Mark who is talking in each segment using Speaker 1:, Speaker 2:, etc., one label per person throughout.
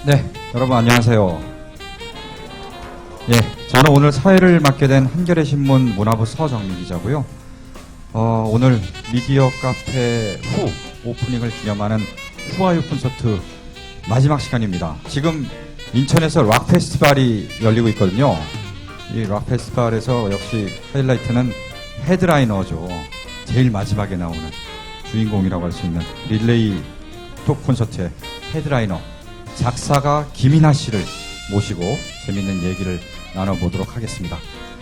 Speaker 1: 네, 여러분 안녕하세요. 예, 저는 오늘 사회를 맡게 된 한겨레신문 문화부 서정민 기자고요. 오늘 미디어 카페 후 오프닝을 기념하는 후아유 콘서트 마지막 시간입니다. 지금 인천에서 락 페스티벌이 열리고 있거든요. 이 락 페스티벌에서 역시 하이라이트는 헤드라이너죠. 제일 마지막에 나오는 주인공이라고 할 수 있는 릴레이 톡 콘서트의 헤드라이너 작사가 김이나 씨를 모시고 재밌는 얘기를 나눠보도록 하겠습니다.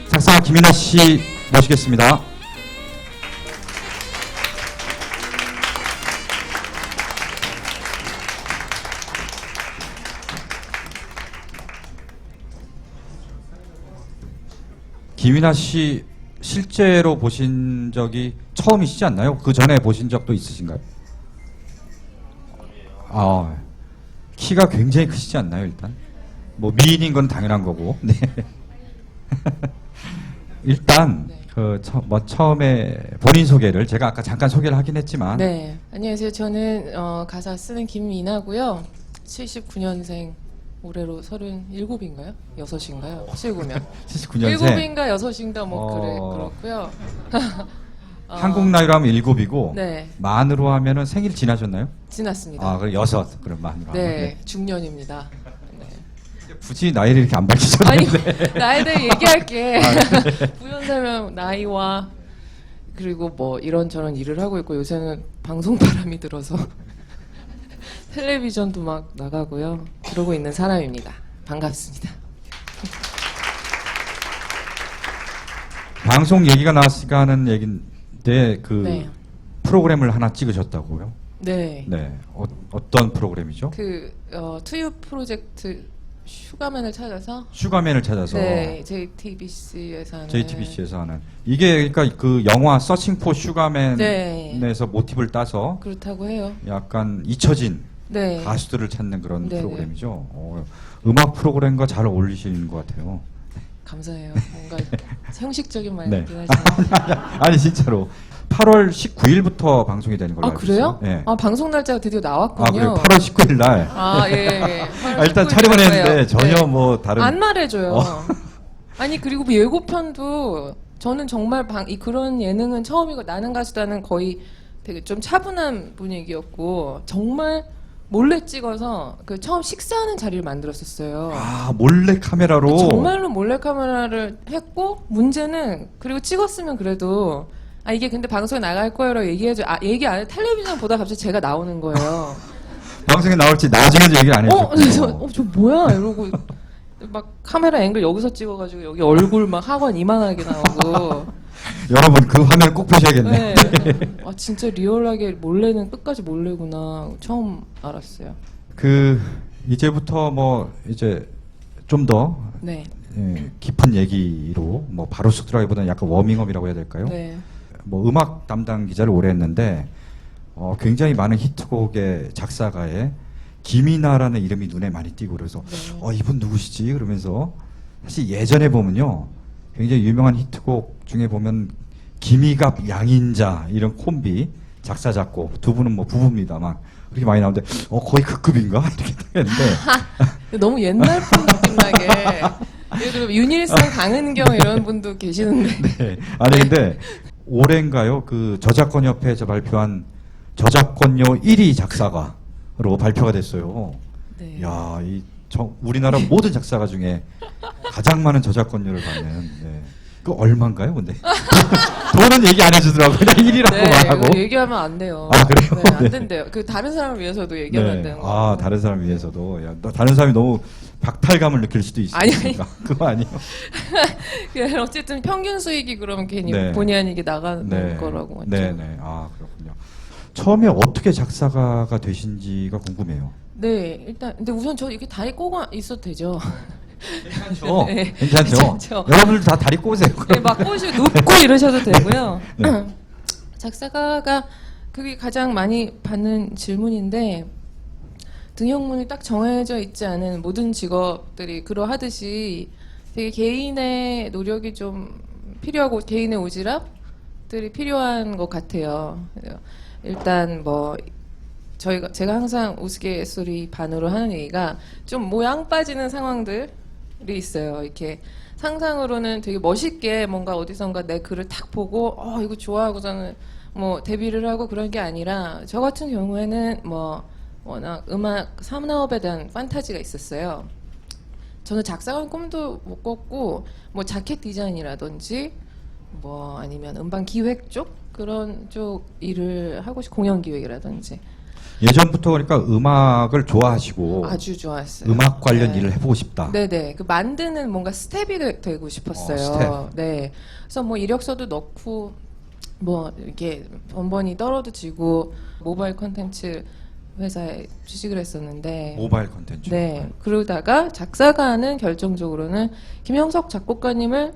Speaker 1: 작사가 김이나 씨 모시겠습니다. 김이나 씨 실제로 보신 적이 처음이시지 않나요? 그 전에 보신 적도 있으신가요? 키가 굉장히 크시지 않나요, 일단? 뭐, 미인인 건 당연한 거고, 네. 일단, 처음에 본인 소개를, 제가 아까 잠깐 소개를 하긴 했지만.
Speaker 2: 네. 안녕하세요. 저는, 가사 쓰는 김이나고요. 79년생, 올해로 37인가요? 6인가요? 79면.
Speaker 1: 79년생.
Speaker 2: 7인가 6인가 그렇고요.
Speaker 1: 한국 나이로 하면 7이고,
Speaker 2: 네.
Speaker 1: 만으로 하면은 생일 지나셨나요?
Speaker 2: 지났습니다.
Speaker 1: 그럼 6, 그럼 만으로 하면.
Speaker 2: 네. 중년입니다. 네.
Speaker 1: 굳이 나이를 이렇게 안 밝히셔도
Speaker 2: 아니,
Speaker 1: 되는데.
Speaker 2: 나이에 대해 얘기할게.
Speaker 1: 네.
Speaker 2: 부연 설명, 나이와, 그리고 뭐 이런저런 일을 하고 있고, 요새는 방송 바람이 들어서 텔레비전도 막 나가고요. 그러고 있는 사람입니다. 반갑습니다.
Speaker 1: 방송 얘기가 나왔으니까 하는 얘기인데,
Speaker 2: 네.
Speaker 1: 프로그램을 하나 찍으셨다고요?
Speaker 2: 네.
Speaker 1: 네. 어떤 프로그램이죠?
Speaker 2: 투유 프로젝트 슈가맨을 찾아서
Speaker 1: 슈가맨을 찾아서.
Speaker 2: 네, JTBC에서 하는
Speaker 1: JTBC에서 하는. 이게 그러니까 그 영화 서칭 포 슈가맨에서
Speaker 2: 네.
Speaker 1: 모티브를 따서
Speaker 2: 그렇다고 해요.
Speaker 1: 약간 잊혀진
Speaker 2: 네.
Speaker 1: 가수들을 찾는 그런
Speaker 2: 네네.
Speaker 1: 프로그램이죠. 음악 프로그램과 잘 어울리시는 것 같아요.
Speaker 2: 감사해요. 뭔가 형식적인
Speaker 1: 네.
Speaker 2: 말이긴 하지만.
Speaker 1: 아니 진짜로 8월 19일부터 방송이 되는 걸로
Speaker 2: 아,
Speaker 1: 알고
Speaker 2: 그래요?
Speaker 1: 있어요. 네.
Speaker 2: 아, 방송 날짜가 드디어 나왔군요.
Speaker 1: 그래요? 8월 19일 날.
Speaker 2: 아, 예, 예.
Speaker 1: 일단
Speaker 2: 8월
Speaker 1: 촬영을
Speaker 2: 19일
Speaker 1: 했는데
Speaker 2: 거예요.
Speaker 1: 전혀
Speaker 2: 네.
Speaker 1: 뭐 다른.
Speaker 2: 안 말해줘요. 아니, 그리고 뭐 예고편도 저는 정말 그런 예능은 처음이고, 나는 가수다는 거의 되게 좀 차분한 분위기였고, 정말 몰래 찍어서 그 처음 식사하는 자리를 만들었었어요.
Speaker 1: 몰래 카메라로.
Speaker 2: 정말로 몰래 카메라를 했고, 문제는 그리고 찍었으면 그래도 이게 근데 방송에 나갈 거예요라고 얘기해줘. 얘기 안 해. 텔레비전 보다 갑자기 제가 나오는 거예요.
Speaker 1: 방송에 나올지 나중에도 얘기를 안 해줬고.
Speaker 2: 그래서 저 뭐야 이러고 막 카메라 앵글 여기서 찍어가지고 여기 얼굴 막 학원 이만하게 나오고.
Speaker 1: 여러분 그 화면 꼭 보셔야겠네.
Speaker 2: 네. 진짜 리얼하게 몰래는 끝까지 몰래구나. 처음 알았어요.
Speaker 1: 이제부터 뭐 이제 좀 더
Speaker 2: 네.
Speaker 1: 깊은 얘기로 뭐 바로 쑥 들어가기보다는 약간 워밍업이라고 해야 될까요?
Speaker 2: 네.
Speaker 1: 뭐 음악 담당 기자를 오래 했는데 굉장히 많은 히트곡의 작사가에 김이나라는 이름이 눈에 많이 띄고 그래서
Speaker 2: 네.
Speaker 1: 이분 누구시지? 그러면서 사실 예전에 보면요 굉장히 유명한 히트곡 중에 보면 김이갑 양인자 이런 콤비 작사 작곡 두 분은 뭐 부부입니다만 그렇게 많이 나오는데 거의 그 급인가 이렇게 했는데
Speaker 2: 너무 옛날 분 느낌 나게. 예를 들어 윤일상, 강은경 이런 분도 계시는데.
Speaker 1: 네. 아니 근데 올해인가요? 그 저작권협회에서 발표한 저작권료 1위 작사가로 발표가 됐어요.
Speaker 2: 네.
Speaker 1: 야, 우리나라 모든 작사가 중에 가장 많은 저작권료를 받는. 네. 그 얼마인가요, 근데? 돈은 얘기 안 해주더라고요. 그냥 1위라고만 하고.
Speaker 2: 얘기하면 안 돼요.
Speaker 1: 그래요?
Speaker 2: 네, 안
Speaker 1: 네.
Speaker 2: 된대요. 다른 사람을 위해서도 얘기하면 안 되는 거.
Speaker 1: 다른 사람을 위해서도. 다른 사람이 너무 박탈감을 느낄 수도 있으니까. 그거 아니에요?
Speaker 2: 어쨌든 평균 수익이 그러면 괜히
Speaker 1: 네.
Speaker 2: 본의 아니게 나가는
Speaker 1: 네.
Speaker 2: 거라고. 맞죠?
Speaker 1: 네네. 그렇군요. 처음에 어떻게 작사가가 되신지가 궁금해요.
Speaker 2: 네, 일단 근데 우선 저 이렇게 다리 꼬고 있어도 되죠.
Speaker 1: 괜찮죠?
Speaker 2: 네.
Speaker 1: 괜찮죠?
Speaker 2: 괜찮죠.
Speaker 1: 여러분들 다 다리 꼬세요.
Speaker 2: 네, 막 꼬시고 눕고 이러셔도 되고요.
Speaker 1: 네.
Speaker 2: 작사가가 그게 가장 많이 받는 질문인데 등용문이 딱 정해져 있지 않은 모든 직업들이 그러하듯이 되게 개인의 노력이 좀 필요하고 개인의 오지랖들이 필요한 것 같아요. 일단 뭐 제가 항상 우스갯소리 반으로 하는 얘기가 좀 모양 빠지는 상황들이 있어요. 이렇게 상상으로는 되게 멋있게 뭔가 어디선가 내 글을 탁 보고 이거 좋아하고서는 뭐 데뷔를 하고 그런 게 아니라 저 같은 경우에는 뭐 워낙 음악 산업에 대한 판타지가 있었어요. 저는 작사가는 꿈도 못 꿨고 뭐 자켓 디자인이라든지 뭐 아니면 음반 기획 쪽 그런 쪽 일을 하고 공연 기획이라든지
Speaker 1: 예전부터 그러니까 음악을 좋아하시고
Speaker 2: 아주 좋아했어요.
Speaker 1: 음악 관련
Speaker 2: 네.
Speaker 1: 일을 해보고 싶다.
Speaker 2: 네네. 그 만드는 뭔가 스텝이 되고 싶었어요.
Speaker 1: 스텝.
Speaker 2: 네. 그래서 뭐 이력서도 넣고 뭐 이렇게 번번이 떨어지고 모바일 콘텐츠 회사에 취직을 했었는데
Speaker 1: 모바일 콘텐츠.
Speaker 2: 네. 그러다가 작사가는 결정적으로는 김영석 작곡가님을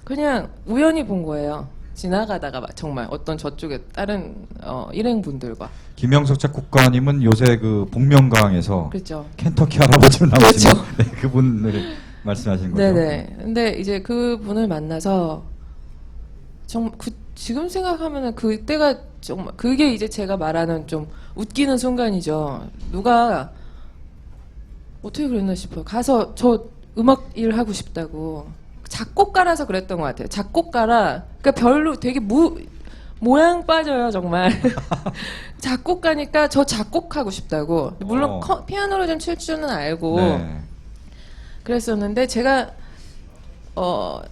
Speaker 2: 그냥 우연히 본 거예요. 지나가다가 정말 어떤 저쪽에 다른 일행분들과
Speaker 1: 김영석 작곡가님은 요새 그 복면가왕에서
Speaker 2: 그렇죠.
Speaker 1: 켄터키 할아버지로 나오시는
Speaker 2: 그렇죠.
Speaker 1: 네, 그분을 말씀하시는 거죠.
Speaker 2: 네네. 근데 이제 그분을 만나서 지금 생각하면은 그때가 정말 그게 이제 제가 말하는 좀 웃기는 순간이죠. 누가 어떻게 그랬나 싶어요. 가서 저 음악 일 하고 싶다고 작곡가라서 그랬던 것 같아요. 작곡가라 그러니까 별로 되게 모양 빠져요 정말. 작곡가니까 저 작곡하고 싶다고. 물론 피아노를 좀 칠 줄은 알고
Speaker 1: 네.
Speaker 2: 그랬었는데 제가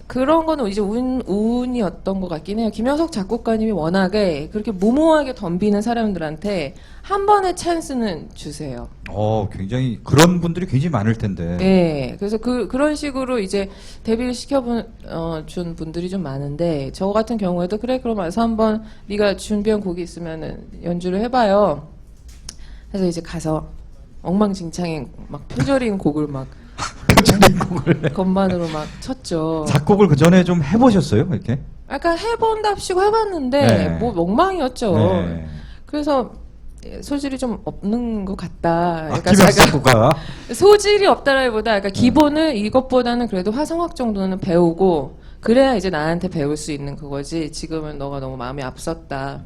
Speaker 2: 그런 거는 이제 운이었던 것 같긴 해요. 김영석 작곡가님이 워낙에 그렇게 무모하게 덤비는 사람들한테 한 번의 찬스는 주세요.
Speaker 1: 굉장히 그런 분들이 굉장히 많을 텐데.
Speaker 2: 네, 그래서 그런 식으로 이제 데뷔를 준 분들이 좀 많은데 저 같은 경우에도 그래 그럼 와서 한번 네가 준비한 곡이 있으면은 연주를 해봐요. 그래서 이제 가서 엉망진창인 막 표절인 곡을 막
Speaker 1: 표절인 곡을
Speaker 2: 건반으로 막 쳤죠.
Speaker 1: 작곡을 그 전에 좀 해보셨어요, 이렇게?
Speaker 2: 아까 해본답시고 해봤는데
Speaker 1: 네.
Speaker 2: 뭐 엉망이었죠.
Speaker 1: 네.
Speaker 2: 그래서 소질이 좀 없는 것 같다.
Speaker 1: 김영석 작곡가.
Speaker 2: 소질이 없다라기보다 그러니까 기본을 이것보다는 그래도 화성학 정도는 배우고 그래야 이제 나한테 배울 수 있는 그거지. 지금은 너가 너무 마음이 앞섰다.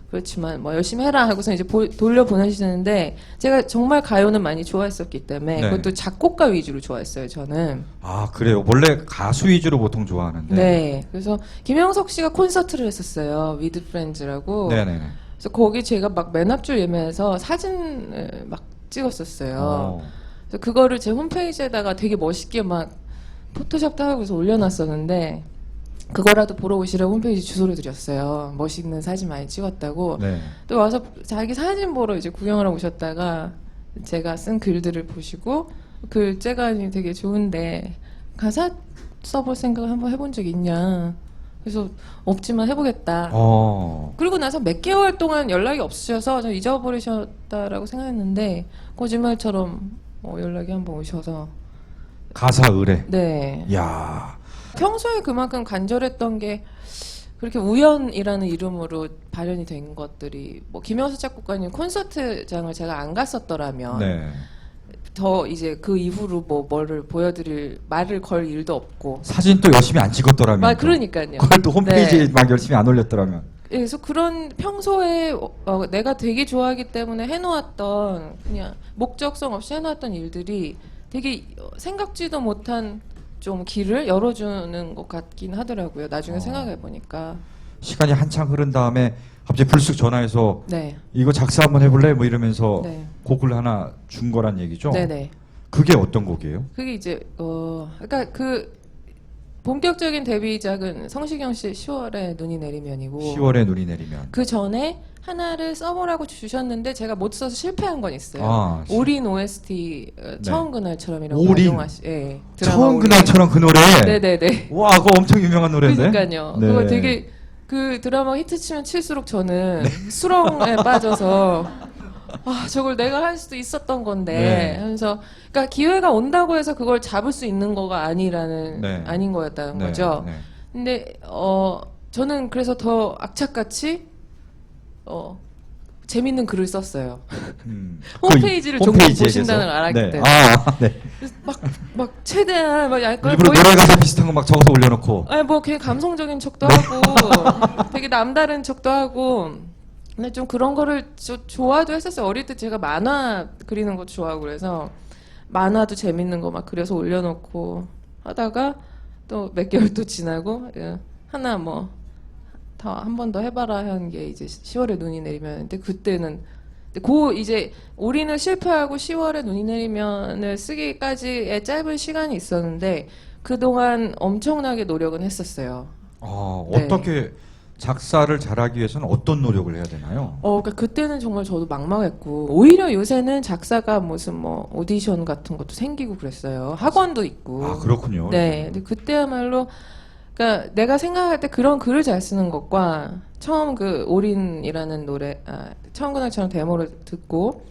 Speaker 2: 그렇지만 뭐 열심히 해라 하고서 이제 돌려보내시는데 제가 정말 가요는 많이 좋아했었기 때문에
Speaker 1: 네.
Speaker 2: 그것도 작곡가 위주로 좋아했어요. 저는.
Speaker 1: 그래요. 원래 가수 위주로 보통 좋아하는데.
Speaker 2: 네. 그래서 김영석 씨가 콘서트를 했었어요. 위드 프렌즈라고.
Speaker 1: 네네네.
Speaker 2: 그래서 거기 제가 막 맨 앞줄 예매해서 사진을 막 찍었었어요. 그래서 그거를 제 홈페이지에다가 되게 멋있게 막 포토샵도 하고 해서 올려놨었는데 그거라도 보러 오시라고 홈페이지 주소를 드렸어요. 멋있는 사진 많이 찍었다고.
Speaker 1: 네.
Speaker 2: 또 와서 자기 사진 보러 이제 구경하러 오셨다가 제가 쓴 글들을 보시고 글재간이 되게 좋은데 가사 써볼 생각을 한번 해본 적 있냐. 그래서 없지만 해보겠다. 그리고 나서 몇 개월 동안 연락이 없으셔서 좀 잊어버리셨다라고 생각했는데 거짓말처럼 연락이 한번 오셔서
Speaker 1: 가사 의뢰.
Speaker 2: 네.
Speaker 1: 야.
Speaker 2: 평소에 그만큼 간절했던 게 그렇게 우연이라는 이름으로 발현이 된 것들이 뭐 김영수 작곡가님 콘서트장을 제가 안 갔었더라면
Speaker 1: 네.
Speaker 2: 더 이제 그 이후로 뭐를 보여드릴 말을 걸 일도 없고
Speaker 1: 사진 또 열심히 안 찍었더라면. 또.
Speaker 2: 그러니까요.
Speaker 1: 그걸 또 홈페이지에
Speaker 2: 네.
Speaker 1: 막 열심히 안 올렸더라면.
Speaker 2: 그래서 그런 평소에 내가 되게 좋아하기 때문에 해놓았던 그냥 목적성 없이 해놓았던 일들이 되게 생각지도 못한 좀 길을 열어주는 것 같긴 하더라고요. 나중에 생각해 보니까.
Speaker 1: 시간이 한창 흐른 다음에 갑자기 불쑥 전화해서
Speaker 2: 네.
Speaker 1: 이거 작사 한번 해볼래? 뭐 이러면서
Speaker 2: 네.
Speaker 1: 곡을 하나 준 거란 얘기죠.
Speaker 2: 네네.
Speaker 1: 그게 어떤 곡이에요?
Speaker 2: 그게 이제 그러니까 그 본격적인 데뷔작은 성시경 씨 10월에 눈이 내리면이고
Speaker 1: 10월에 눈이 내리면.
Speaker 2: 그 전에 하나를 써보라고 주셨는데 제가 못 써서 실패한 건 있어요. 올인 OST 처음 그날처럼이라고
Speaker 1: 올인.
Speaker 2: 예, 드라마
Speaker 1: 처음
Speaker 2: 올인.
Speaker 1: 그날처럼 그 노래.
Speaker 2: 네네네.
Speaker 1: 와, 그거 엄청 유명한 노래인데.
Speaker 2: 그러니까요.
Speaker 1: 네.
Speaker 2: 그거 되게 그 드라마 히트치면 칠수록 저는 수렁에 빠져서 저걸 내가 할 수도 있었던 건데
Speaker 1: 네.
Speaker 2: 하면서 그러니까 기회가 온다고 해서 그걸 잡을 수 있는 거가 아니라는
Speaker 1: 네.
Speaker 2: 아닌 거였다는
Speaker 1: 네,
Speaker 2: 거죠.
Speaker 1: 네.
Speaker 2: 근데 저는 그래서 더 악착같이 재밌는 글을 썼어요. 홈페이지를 종종
Speaker 1: 홈페이지에
Speaker 2: 보신다는 걸
Speaker 1: 대해서.
Speaker 2: 알았기
Speaker 1: 네.
Speaker 2: 때문에.
Speaker 1: 네.
Speaker 2: 그래서 막 최대한 막 약간
Speaker 1: 일부러 노래 가사 비슷한 거 막 적어서 올려놓고.
Speaker 2: 뭐 그냥 감성적인 척도 하고 되게 남다른 척도 하고 근데 좀 그런 거를 좋아도 했었어요. 어릴 때 제가 만화 그리는 거 좋아하고 그래서 만화도 재밌는 거 막 그려서 올려놓고 하다가 또 몇 개월 또 지나고 하나 뭐 더 한 번 더 해봐라 하는 게 이제 10월에 눈이 내리면. 근데 그때는 이제 올인을 실패하고 10월에 눈이 내리면을 쓰기까지의 짧은 시간이 있었는데 그동안 엄청나게 노력은 했었어요. 네.
Speaker 1: 어떻게 작사를 잘하기 위해서는 어떤 노력을 해야 되나요?
Speaker 2: 그러니까 그때는 정말 저도 막막했고 오히려 요새는 작사가 무슨 뭐 오디션 같은 것도 생기고 그랬어요. 학원도 있고.
Speaker 1: 아, 그렇군요.
Speaker 2: 네. 근데 그때야말로 그러니까 내가 생각할 때 그런 글을 잘 쓰는 것과 처음 그 올인이라는 노래 처음 그날처럼 데모를 듣고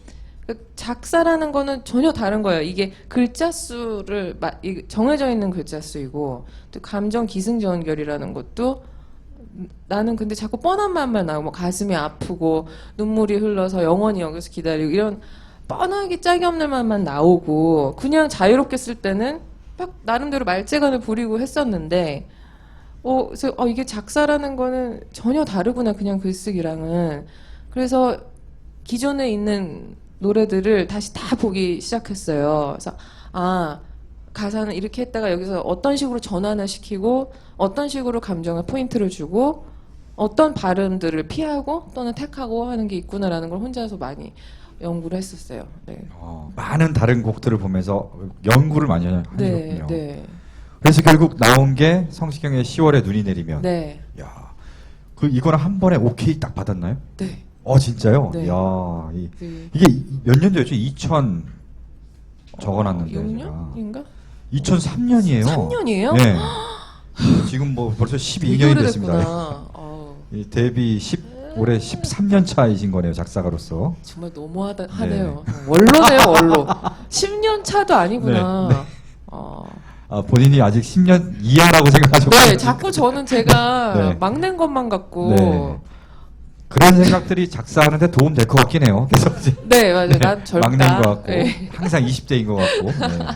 Speaker 2: 작사라는 거는 전혀 다른 거예요. 이게 글자 수를 정해져 있는 글자 수이고 또 감정 기승전결이라는 것도 나는 근데 자꾸 뻔한 말만 나오고 뭐 가슴이 아프고 눈물이 흘러서 영원히 여기서 기다리고 이런 뻔하게 짝이 없는 말만 나오고 그냥 자유롭게 쓸 때는 막 나름대로 말재간을 부리고 했었는데 그래서 이게 작사라는 거는 전혀 다르구나 그냥 글쓰기랑은. 그래서 기존에 있는 노래들을 다시 다 보기 시작했어요. 그래서 가사는 이렇게 했다가 여기서 어떤 식으로 전환을 시키고 어떤 식으로 감정에 포인트를 주고 어떤 발음들을 피하고 또는 택하고 하는 게 있구나라는 걸 혼자서 많이 연구를 했었어요. 네.
Speaker 1: 많은 다른 곡들을 보면서 연구를 많이 하셨군요.
Speaker 2: 네, 네.
Speaker 1: 그래서 결국 나온 게 성시경의 10월에 눈이 내리면.
Speaker 2: 네.
Speaker 1: 야, 이거는 한 번에 오케이 딱 받았나요?
Speaker 2: 네.
Speaker 1: 진짜요?
Speaker 2: 네.
Speaker 1: 야,
Speaker 2: 네.
Speaker 1: 이게 몇 년도였죠? 2000 적어놨는데.
Speaker 2: 6년인가?
Speaker 1: 2003년이에요.
Speaker 2: 3년이에요?
Speaker 1: 네. 지금 뭐 벌써 12년이 됐습니다. 이 데뷔 올해 13년 차이신 거네요, 작사가로서.
Speaker 2: 정말 너무하네요. 원로네요, 원로. 10년 차도 아니구나.
Speaker 1: 네, 네. 본인이 아직 10년 이하라고 생각하셨군요.
Speaker 2: 네, 자꾸 저는 제가
Speaker 1: 네.
Speaker 2: 막낸 것만 같고.
Speaker 1: 네. 그런 생각들이 작사하는데 도움 될 것 같긴 해요. 그래서 이제
Speaker 2: 네, 맞아요. 난 젊다.
Speaker 1: 막내인 것 같고
Speaker 2: 네.
Speaker 1: 항상 20대인 것 같고. 네.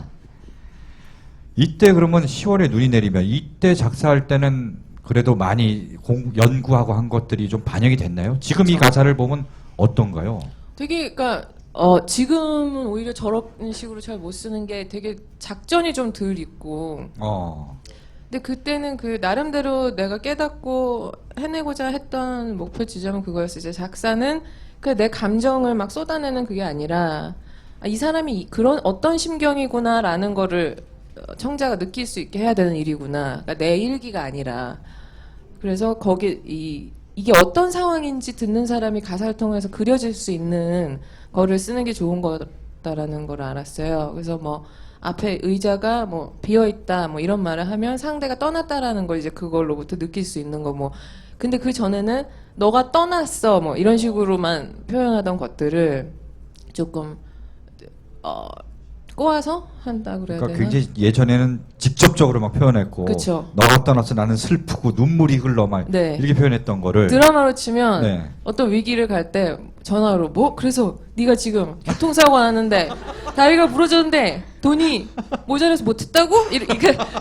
Speaker 1: 이때 그러면 10월에 눈이 내리면 이때 작사할 때는 그래도 많이 연구하고 한 것들이 좀 반영이 됐나요? 지금 이 가사를 보면 어떤가요?
Speaker 2: 되게 그러니까 지금은 오히려 저런 식으로 잘 못 쓰는 게 되게 작전이 좀 덜 있고. 근데 그때는 그 나름대로 내가 깨닫고 해내고자 했던 목표 지점은 그거였어요. 이제 작사는 그 내 감정을 막 쏟아내는 그게 아니라 이 사람이 그런 어떤 심경이구나라는 거를 청자가 느낄 수 있게 해야 되는 일이구나. 그러니까 내 일기가 아니라. 그래서 이게 어떤 상황인지 듣는 사람이 가사를 통해서 그려질 수 있는 거를 쓰는 게 좋은 거다라는 걸 알았어요. 그래서 뭐 앞에 의자가 뭐 비어 있다 뭐 이런 말을 하면 상대가 떠났다라는 걸 이제 그걸로부터 느낄 수 있는 거 뭐. 근데 그 전에는 너가 떠났어 뭐 이런 식으로만 표현하던 것들을 조금 꼬아서 한다 그래야
Speaker 1: 그러니까
Speaker 2: 되나?
Speaker 1: 굉장히 예전에는 직접적으로 막 표현했고
Speaker 2: 그쵸.
Speaker 1: 너가 떠나서 나는 슬프고 눈물이 흘러 막
Speaker 2: 네.
Speaker 1: 이렇게 표현했던 거를
Speaker 2: 드라마로 치면
Speaker 1: 네.
Speaker 2: 어떤 위기를 갈 때 전화로 그래서 네가 지금 교통사고 났는데 다리가 부러졌는데 돈이 모자라서 못했다고?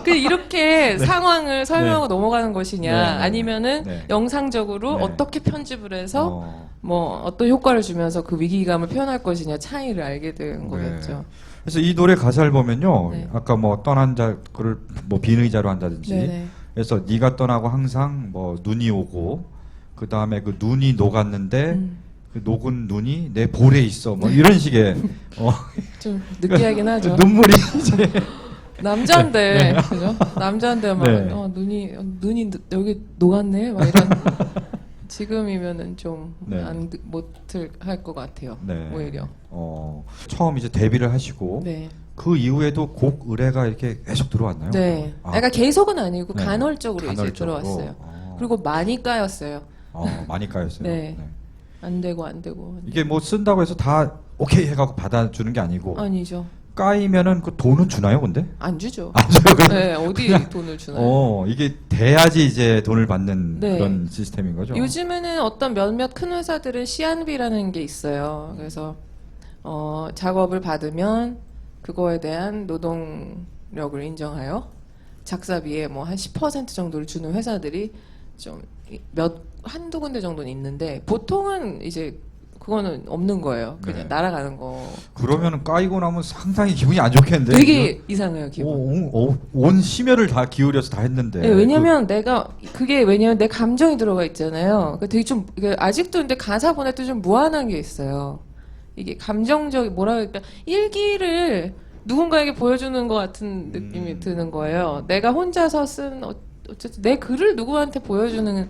Speaker 2: 이렇게 상황을 설명하고 넘어가는 것이냐
Speaker 1: 네.
Speaker 2: 아니면은
Speaker 1: 네.
Speaker 2: 영상적으로
Speaker 1: 네.
Speaker 2: 어떻게 편집을 해서 뭐 어떤 효과를 주면서 그 위기감을 표현할 것이냐 차이를 알게 된 거겠죠.
Speaker 1: 그래서 이 노래 가사를 보면요,
Speaker 2: 네.
Speaker 1: 아까 뭐 떠난 자를 뭐 빈 의자로 한다든지,
Speaker 2: 네네.
Speaker 1: 그래서 네가 떠나고 항상 뭐 눈이 오고, 그 다음에 그 눈이 녹았는데 그 녹은 눈이 내 볼에 있어, 뭐 이런 식의
Speaker 2: 좀 느끼하긴 하죠.
Speaker 1: 눈물이 이제
Speaker 2: 남자인데 그죠? 남자인데 막
Speaker 1: 네.
Speaker 2: 눈이 여기 녹았네 막 이런. 지금이면은 좀
Speaker 1: 네.
Speaker 2: 못을 할 것 같아요.
Speaker 1: 네.
Speaker 2: 오히려.
Speaker 1: 처음 이제 데뷔를 하시고
Speaker 2: 네.
Speaker 1: 그 이후에도 곡 의뢰가 이렇게 계속 들어왔나요?
Speaker 2: 네. 그러니까 계속은 아니고
Speaker 1: 네.
Speaker 2: 간헐적으로 이제
Speaker 1: 간헐적으로.
Speaker 2: 들어왔어요. 그리고 많이 까였어요.
Speaker 1: 많이 까였어요.
Speaker 2: 네. 안 되고.
Speaker 1: 이게 뭐 쓴다고 해서 다 오케이 해갖고 받아주는 게 아니고
Speaker 2: 아니죠.
Speaker 1: 까이면은 그 돈은 주나요, 근데?
Speaker 2: 안 주죠.
Speaker 1: 안 줘요.
Speaker 2: 네, 어디 돈을 주나요?
Speaker 1: 이게 돼야지 이제 돈을 받는
Speaker 2: 네.
Speaker 1: 그런 시스템인 거죠.
Speaker 2: 요즘에는 어떤 몇몇 큰 회사들은 시안비라는 게 있어요. 그래서 작업을 받으면 그거에 대한 노동력을 인정하여 작사비의 뭐 한 10% 정도를 주는 회사들이 좀 한두 군데 정도는 있는데 보통은 이제 그거는 없는 거예요. 그냥
Speaker 1: 네.
Speaker 2: 날아가는 거.
Speaker 1: 그러면 까이고 나면 상당히 기분이 안 좋겠는데.
Speaker 2: 되게 이상해요, 기분.
Speaker 1: 온 심혈을 다 기울여서 다 했는데.
Speaker 2: 네, 왜냐면 왜냐면 내 감정이 들어가 있잖아요. 그러니까 되게 좀, 이게 아직도 근데 가사 보낼 때 좀 무한한 게 있어요. 이게 감정적인, 뭐라 그럴까, 일기를 누군가에게 보여주는 것 같은 느낌이 드는 거예요. 내가 혼자서 쓴, 어쨌든 내 글을 누구한테 보여주는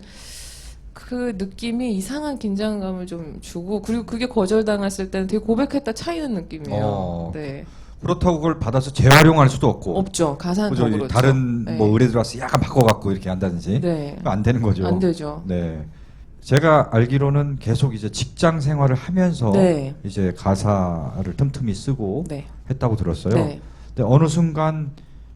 Speaker 2: 그 느낌이 이상한 긴장감을 좀 주고, 그리고 그게 거절당했을 때는 되게 고백했다 차이는 느낌이에요. 네.
Speaker 1: 그렇다고 그걸 받아서 재활용할 수도 없고.
Speaker 2: 없죠. 가사는 더 그렇죠.
Speaker 1: 다른
Speaker 2: 네.
Speaker 1: 뭐 의뢰 들어와서 약간 바꿔갖고 이렇게 한다든지.
Speaker 2: 네.
Speaker 1: 그거 안 되는 거죠.
Speaker 2: 안 되죠.
Speaker 1: 네. 제가 알기로는 계속 이제 직장 생활을 하면서
Speaker 2: 네.
Speaker 1: 이제 가사를 틈틈이 쓰고
Speaker 2: 네.
Speaker 1: 했다고 들었어요.
Speaker 2: 네.
Speaker 1: 근데 어느 순간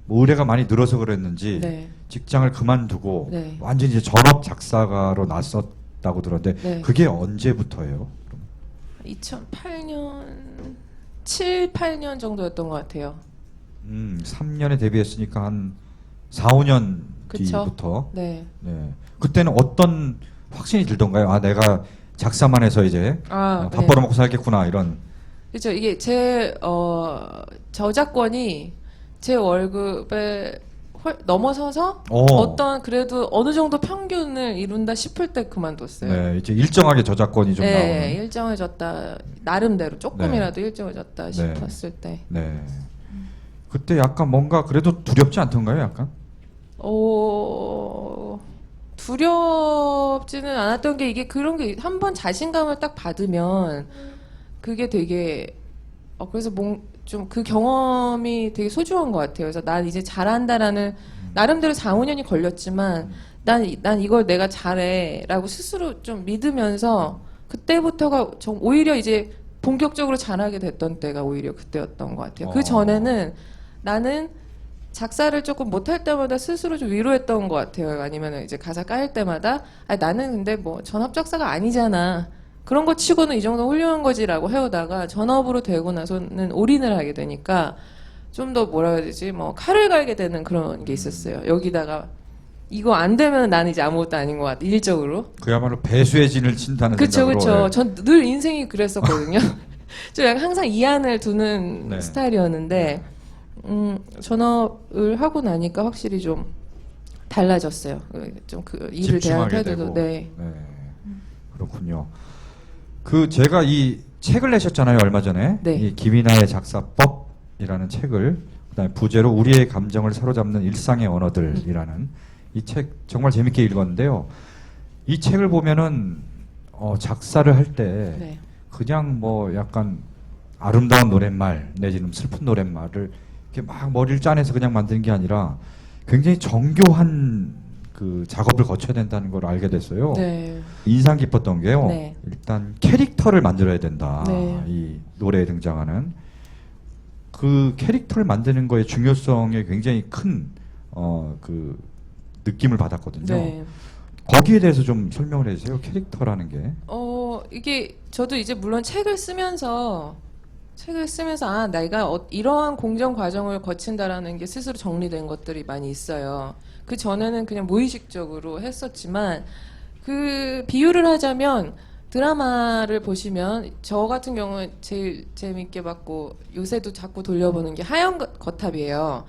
Speaker 1: 뭐 의뢰가 많이 늘어서 그랬는지
Speaker 2: 네.
Speaker 1: 직장을 그만두고
Speaker 2: 네.
Speaker 1: 완전히 이제 전업 작사가로 나섰다고 들었는데
Speaker 2: 네.
Speaker 1: 그게 언제부터예요?
Speaker 2: 2008년, 7, 8년 정도였던 것 같아요.
Speaker 1: 3년에 데뷔했으니까 한 4, 5년
Speaker 2: 그쵸?
Speaker 1: 뒤부터.
Speaker 2: 네.
Speaker 1: 네. 그때는 어떤 확신이 들던가요? 아, 내가 작사만 해서 이제 밥
Speaker 2: 네.
Speaker 1: 벌어먹고 살겠구나 이런.
Speaker 2: 그렇죠. 이게 제 저작권이 제 월급에 넘어서서 어떤 그래도 어느 정도 평균을 이룬다 싶을 때 그만뒀어요.
Speaker 1: 네, 이제 일정하게 저작권이 좀
Speaker 2: 네,
Speaker 1: 나오는.
Speaker 2: 일정해졌다. 나름대로 조금이라도 일정해졌다 싶었을 때.
Speaker 1: 네. 그때 약간 뭔가 그래도 두렵지 않던가요, 약간?
Speaker 2: 두렵지는 않았던 게 이게 그런 게 한 번 자신감을 딱 받으면 그게 되게 그래서 좀 그 경험이 되게 소중한 것 같아요. 그래서 난 이제 잘한다라는 나름대로 4, 5년이 걸렸지만 난 이걸 내가 잘해라고 스스로 좀 믿으면서 그때부터가 오히려 이제 본격적으로 잘하게 됐던 때가 오히려 그때였던 것 같아요. 그 전에는 나는 작사를 조금 못할 때마다 스스로 좀 위로했던 것 같아요. 아니면 이제 가사 까일 때마다 나는 근데 뭐 전업 작사가 아니잖아. 그런 거 치고는 이 정도 훌륭한 거지라고 해오다가 전업으로 되고 나서는 올인을 하게 되니까 좀 더 뭐라 해야 되지? 뭐 칼을 갈게 되는 그런 게 있었어요. 여기다가 이거 안 되면 나는 이제 아무것도 아닌 것 같아. 일적으로.
Speaker 1: 그야말로 배수의 진을 친다는
Speaker 2: 그쵸,
Speaker 1: 생각으로.
Speaker 2: 그쵸. 전 늘 인생이 그랬었거든요. 좀 약간 항상 이안을 두는
Speaker 1: 네.
Speaker 2: 스타일이었는데 전업을 하고 나니까 확실히 좀 달라졌어요. 좀 그 일을 대하는
Speaker 1: 집중하게
Speaker 2: 태도도.
Speaker 1: 되고.
Speaker 2: 네.
Speaker 1: 그렇군요. 제가 이 책을 내셨잖아요, 얼마 전에.
Speaker 2: 네.
Speaker 1: 이 김이나의 작사법이라는 책을, 그다음에 부제로 우리의 감정을 사로잡는 일상의 언어들이라는 이 책 정말 재밌게 읽었는데요. 이 책을 보면은 작사를 할 때
Speaker 2: 네.
Speaker 1: 그냥 뭐 약간 아름다운 노랫말 내지는 슬픈 노랫말을 이렇게 막 머리를 짜내서 그냥 만드는 게 아니라 굉장히 정교한 그 작업을 거쳐야 된다는 걸 알게 됐어요.
Speaker 2: 네.
Speaker 1: 인상 깊었던 게요.
Speaker 2: 네.
Speaker 1: 일단 캐릭터를 만들어야 된다.
Speaker 2: 네.
Speaker 1: 이 노래에 등장하는 그 캐릭터를 만드는 거의 중요성에 굉장히 큰 그 느낌을 받았거든요.
Speaker 2: 네.
Speaker 1: 거기에 대해서 좀 설명을 해주세요. 캐릭터라는 게.
Speaker 2: 이게 저도 이제 물론 책을 쓰면서 내가 이러한 공정 과정을 거친다라는 게 스스로 정리된 것들이 많이 있어요. 그 전에는 그냥 무의식적으로 했었지만 그 비유를 하자면 드라마를 보시면 저 같은 경우는 제일 재밌게 봤고 요새도 자꾸 돌려보는 게 하얀 거탑이에요.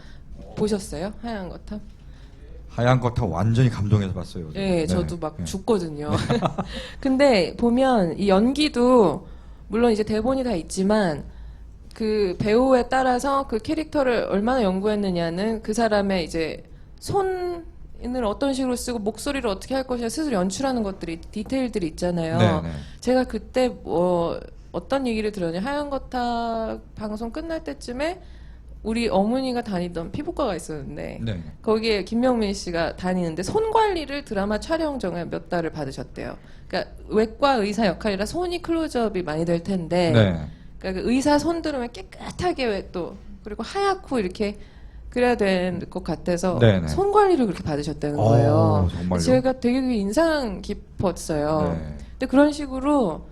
Speaker 2: 보셨어요? 하얀 거탑?
Speaker 1: 하얀 거탑 완전히 감동해서 봤어요.
Speaker 2: 네, 저도 막
Speaker 1: 네.
Speaker 2: 죽거든요. 근데 보면 이 연기도 물론 이제 대본이 다 있지만 그 배우에 따라서 그 캐릭터를 얼마나 연구했느냐는 그 사람의 이제 손을 어떤 식으로 쓰고 목소리를 어떻게 할 것이냐 스스로 연출하는 것들이 디테일들이 있잖아요.
Speaker 1: 네, 네.
Speaker 2: 제가 그때 어떤 얘기를 들었냐 하얀 거탑 방송 끝날 때쯤에 우리 어머니가 다니던 피부과가 있었는데
Speaker 1: 네.
Speaker 2: 거기에 김명민 씨가 다니는데 손 관리를 드라마 촬영 전에 몇 달을 받으셨대요. 그러니까 외과 의사 역할이라 손이 클로즈업이 많이 될 텐데
Speaker 1: 네.
Speaker 2: 그러니까 그 의사 손들으면 깨끗하게 왜 또 그리고 하얗고 이렇게 그래야 될 것 같아서
Speaker 1: 네네.
Speaker 2: 손 관리를 그렇게 받으셨다는 거예요.
Speaker 1: 정말요?
Speaker 2: 제가 되게 그게 인상 깊었어요.
Speaker 1: 네.
Speaker 2: 근데 그런 식으로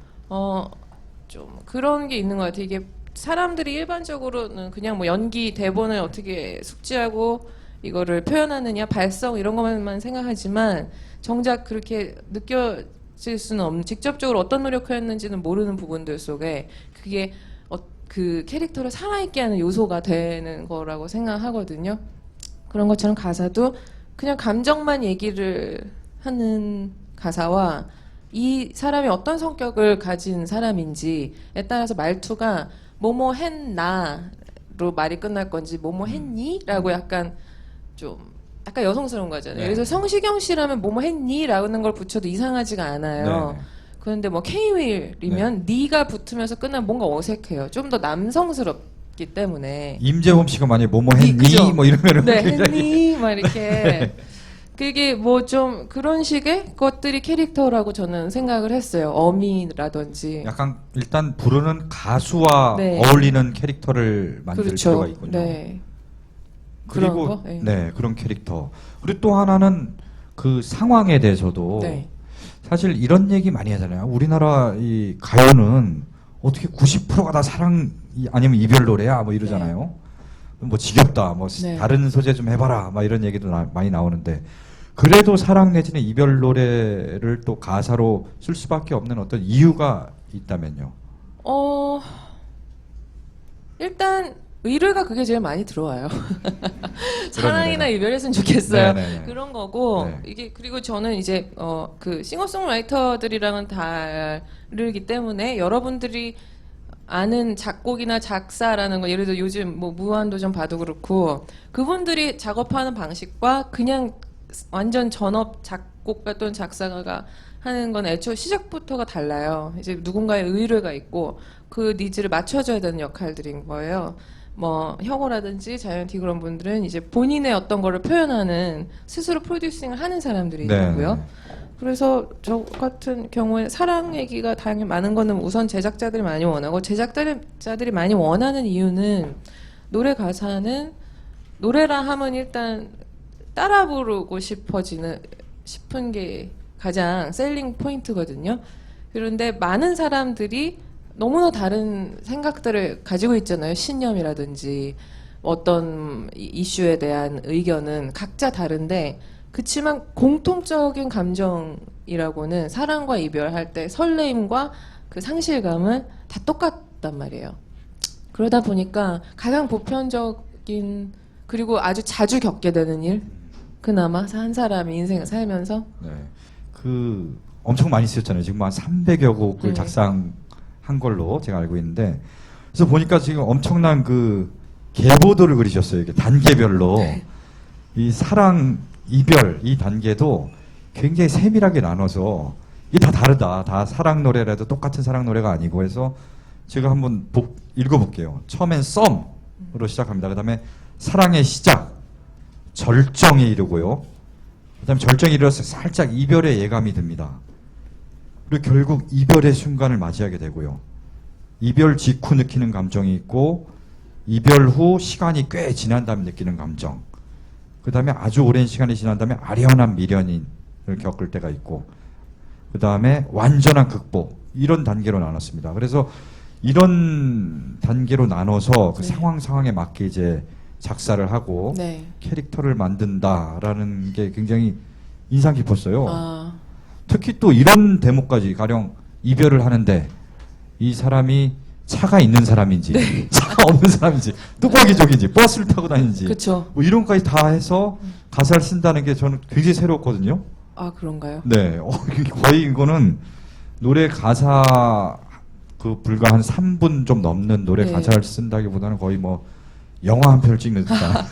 Speaker 2: 좀 그런 게 있는 것 같아요. 이게 사람들이 일반적으로는 그냥 뭐 연기 대본을 어떻게 숙지하고 이거를 표현하느냐, 발성 이런 것만 생각하지만 정작 그렇게 느껴질 수는 없는, 직접적으로 어떤 노력을 했는지는 모르는 부분들 속에 그게 그 캐릭터를 살아있게 하는 요소가 되는 거라고 생각하거든요. 그런 것처럼 가사도 그냥 감정만 얘기를 하는 가사와 이 사람이 어떤 성격을 가진 사람인지에 따라서 말투가 뭐뭐 했나로 말이 끝날 건지 뭐뭐 했니? 라고 약간 여성스러운 거잖아요.
Speaker 1: 네.
Speaker 2: 그래서 성시경 씨라면 뭐뭐 했니? 라는 걸 붙여도 이상하지가 않아요.
Speaker 1: 네.
Speaker 2: 그런데 뭐 K-윌이면 니가 붙으면서 끝나면 뭔가 어색해요. 좀 더 남성스럽기 때문에.
Speaker 1: 임재범 씨가 만약에 뭐뭐 했니?
Speaker 2: 그죠?
Speaker 1: 뭐 이러면은
Speaker 2: 네,
Speaker 1: 굉장히
Speaker 2: 했니? 막 이렇게. 그게 뭐 좀 그런 식의 것들이 캐릭터라고 저는 생각을 했어요. 어미라든지.
Speaker 1: 약간 일단 부르는 가수와
Speaker 2: 네.
Speaker 1: 어울리는 캐릭터를 만들
Speaker 2: 그렇죠.
Speaker 1: 필요가 있군요.
Speaker 2: 네.
Speaker 1: 그리고
Speaker 2: 그런 거? 네.
Speaker 1: 네, 그런 캐릭터. 그리고 또 하나는 그 상황에 대해서도
Speaker 2: 네.
Speaker 1: 사실 이런 얘기 많이 하잖아요. 우리나라 이 가요는 어떻게 90%가 다 사랑 아니면 이별 노래야 뭐 이러잖아요. 뭐 지겹다, 뭐
Speaker 2: 네.
Speaker 1: 다른 소재 좀 해봐라, 막 이런 얘기도 많이 나오는데 그래도 사랑 내지는 이별 노래를 또 가사로 쓸 수밖에 없는 어떤 이유가 있다면요.
Speaker 2: 일단 의뢰가 그게 제일 많이 들어와요. 사랑이나 이별했으면 좋겠어요.
Speaker 1: 네네네.
Speaker 2: 그런 거고
Speaker 1: 네.
Speaker 2: 이게 그리고 저는 이제 그 싱어송라이터들이랑은 다르기 때문에 여러분들이 아는 작곡이나 작사라는 거 예를 들어 요즘 뭐 무한도전 봐도 그렇고 그분들이 작업하는 방식과 그냥 완전 전업 작곡가 또는 작사가가 하는 건 애초 시작부터가 달라요. 이제 누군가의 의뢰가 있고 그 니즈를 맞춰줘야 되는 역할들인 거예요. 뭐 혁오라든지 자이언티 그런 분들은 이제 본인의 어떤 거를 표현하는 스스로 프로듀싱을 하는 사람들이
Speaker 1: 네.
Speaker 2: 있고요. 그래서 저 같은 경우에 사랑 얘기가 당연히 많은 거는 우선 제작자들이 많이 원하고 제작자들이 많이 원하는 이유는 노래 가사는 노래라 하면 일단 따라 부르고 싶은 게 가장 셀링 포인트거든요. 그런데 많은 사람들이 너무나 다른 생각들을 가지고 있잖아요. 신념이라든지 어떤 이슈에 대한 의견은 각자 다른데 그치만 공통적인 감정이라고는 사랑과 이별할 때 설레임과 그 상실감은 다 똑같단 말이에요. 그러다 보니까 가장 보편적인 그리고 아주 자주 겪게 되는 일 그나마 한 사람이 인생을 살면서
Speaker 1: 네. 그 엄청 많이 쓰였잖아요. 지금 한 300여 곡을
Speaker 2: 네.
Speaker 1: 작사한 걸로 제가 알고 있는데 그래서 보니까 지금 엄청난 그 계보도를 그리셨어요. 이게 단계별로 이 사랑, 이별 이 단계도 굉장히 세밀하게 나눠서 이게 다 다르다. 다 사랑 노래라도 똑같은 사랑 노래가 아니고 해서 제가 한번 읽어볼게요. 처음엔 썸으로 시작합니다. 그 다음에 사랑의 시작, 절정에 이르고요. 그 다음에 절정에 이르러서 살짝 이별의 예감이 듭니다. 그리고 결국 이별의 순간을 맞이하게 되고요. 이별 직후 느끼는 감정이 있고 이별 후 시간이 꽤 지난 다음에 느끼는 감정. 그 다음에 아주 오랜 시간이 지난 다음에 아련한 미련을 겪을 때가 있고 그 다음에 완전한 극복. 이런 단계로 나눴습니다. 그래서 이런 단계로 나눠서 그
Speaker 2: 네.
Speaker 1: 상황에 맞게 이제 작사를 하고
Speaker 2: 네.
Speaker 1: 캐릭터를 만든다라는 게 굉장히 인상 깊었어요.
Speaker 2: 아,
Speaker 1: 특히 또 이런 대목까지 가령 이별을 하는데 이 사람이 차가 있는 사람인지 차가 없는 사람인지 뚜벅이족인지 버스를 타고 다니는지
Speaker 2: 그쵸.
Speaker 1: 뭐 이런 것까지 다 해서 가사를 쓴다는 게 저는 굉장히 새로웠거든요.
Speaker 2: 아 그런가요?
Speaker 1: 네, 거의 이거는 노래 가사 그 불과 한 3분 좀 넘는 노래
Speaker 2: 네.
Speaker 1: 가사를 쓴다기보다는 거의 뭐 영화 한 편을 찍는 듯한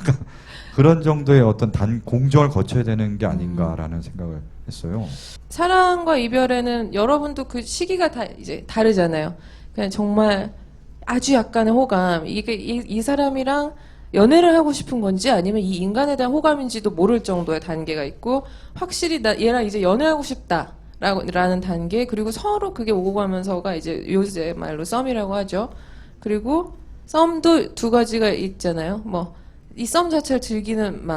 Speaker 1: 그런 정도의 어떤 공정을 거쳐야 되는 게 아닌가라는 생각을 했어요.
Speaker 2: 사랑과 이별에는 여러분도 그 시기가 다 이제 다르잖아요. 그냥 정말 아주 약간의 호감. 이게 이 사람이랑 연애를 하고 싶은 건지 아니면 이 인간에 대한 호감인지도 모를 정도의 단계가 있고 확실히 나 얘랑 이제 연애하고 싶다라는 단계 그리고 서로 그게 오고 가면서가 이제 요새 말로 썸이라고 하죠. 그리고 썸도 두 가지가 있잖아요. 뭐 이 썸 자체를 즐기는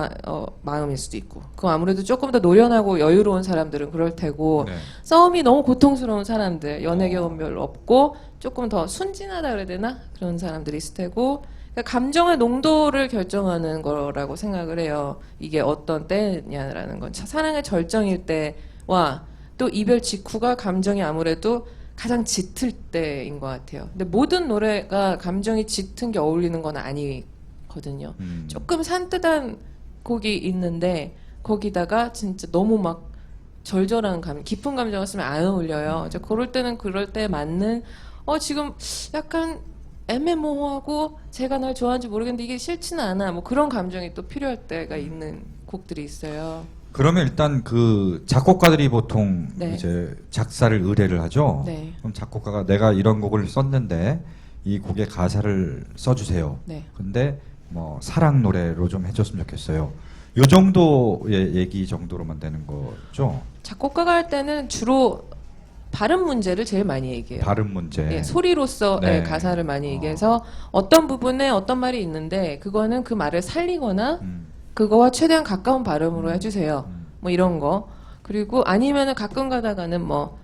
Speaker 2: 마음일 수도 있고 그 아무래도 조금 더 노련하고 여유로운 사람들은 그럴 테고
Speaker 1: 네.
Speaker 2: 썸이 너무 고통스러운 사람들 연애 경험 별로 없고 조금 더 순진하다 그래야 되나 그런 사람들이 있을 테고 그러니까 감정의 농도를 결정하는 거라고 생각을 해요. 이게 어떤 때냐라는 건 사랑의 절정일 때와 또 이별 직후가 감정이 아무래도 가장 짙을 때인 것 같아요. 근데 모든 노래가 감정이 짙은 게 어울리는 건 아니거든요. 조금 산뜻한 곡이 있는데 거기다가 진짜 너무 막 절절한 깊은 감정을 쓰면 안 어울려요. 이제 그럴 때는 그럴 때 맞는 지금 약간 애매모호하고 제가 날 좋아하는지 모르겠는데 이게 싫지는 않아. 뭐 그런 감정이 또 필요할 때가 있는 곡들이 있어요.
Speaker 1: 그러면 일단 그 작곡가들이 보통
Speaker 2: 네.
Speaker 1: 이제 작사를 의뢰를 하죠.
Speaker 2: 네.
Speaker 1: 그럼 작곡가가 내가 이런 곡을 썼는데 이 곡의 가사를 써주세요.
Speaker 2: 네.
Speaker 1: 근데 뭐 사랑 노래로 좀 해줬으면 좋겠어요. 요 정도의 얘기 정도로만 되는 거죠.
Speaker 2: 작곡가가 할 때는 주로 발음 문제를 제일 많이 얘기해요.
Speaker 1: 발음 문제.
Speaker 2: 예, 소리로서
Speaker 1: 네.
Speaker 2: 가사를 많이 얘기해서 어떤 부분에 어떤 말이 있는데 그거는 그 말을 살리거나 그거와 최대한 가까운 발음으로 해주세요. 뭐 이런 거. 그리고 아니면은 가끔 가다가는 뭐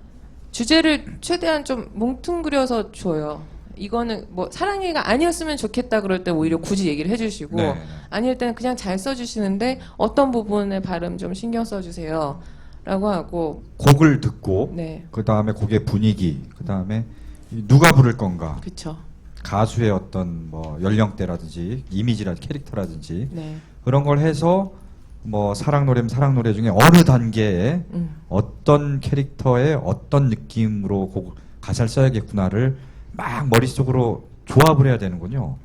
Speaker 2: 주제를 최대한 좀 뭉뚱그려서 줘요. 이거는 뭐 사랑해가 아니었으면 좋겠다 그럴 때 오히려 굳이 얘기를 해주시고
Speaker 1: 네, 네.
Speaker 2: 아닐 때는 그냥 잘 써주시는데 어떤 부분에 발음 좀 신경 써주세요. 라고 하고
Speaker 1: 곡을 듣고
Speaker 2: 네.
Speaker 1: 그 다음에 곡의 분위기, 그 다음에 누가 부를 건가,
Speaker 2: 그쵸.
Speaker 1: 가수의 어떤 뭐 연령대라든지 이미지라든지 캐릭터라든지
Speaker 2: 네.
Speaker 1: 그런 걸 해서 뭐 사랑 노래면 사랑 노래 중에 어느 단계에 어떤 캐릭터의 어떤 느낌으로 곡 가사를 써야겠구나를 막 머릿속으로 조합을 해야 되는군요.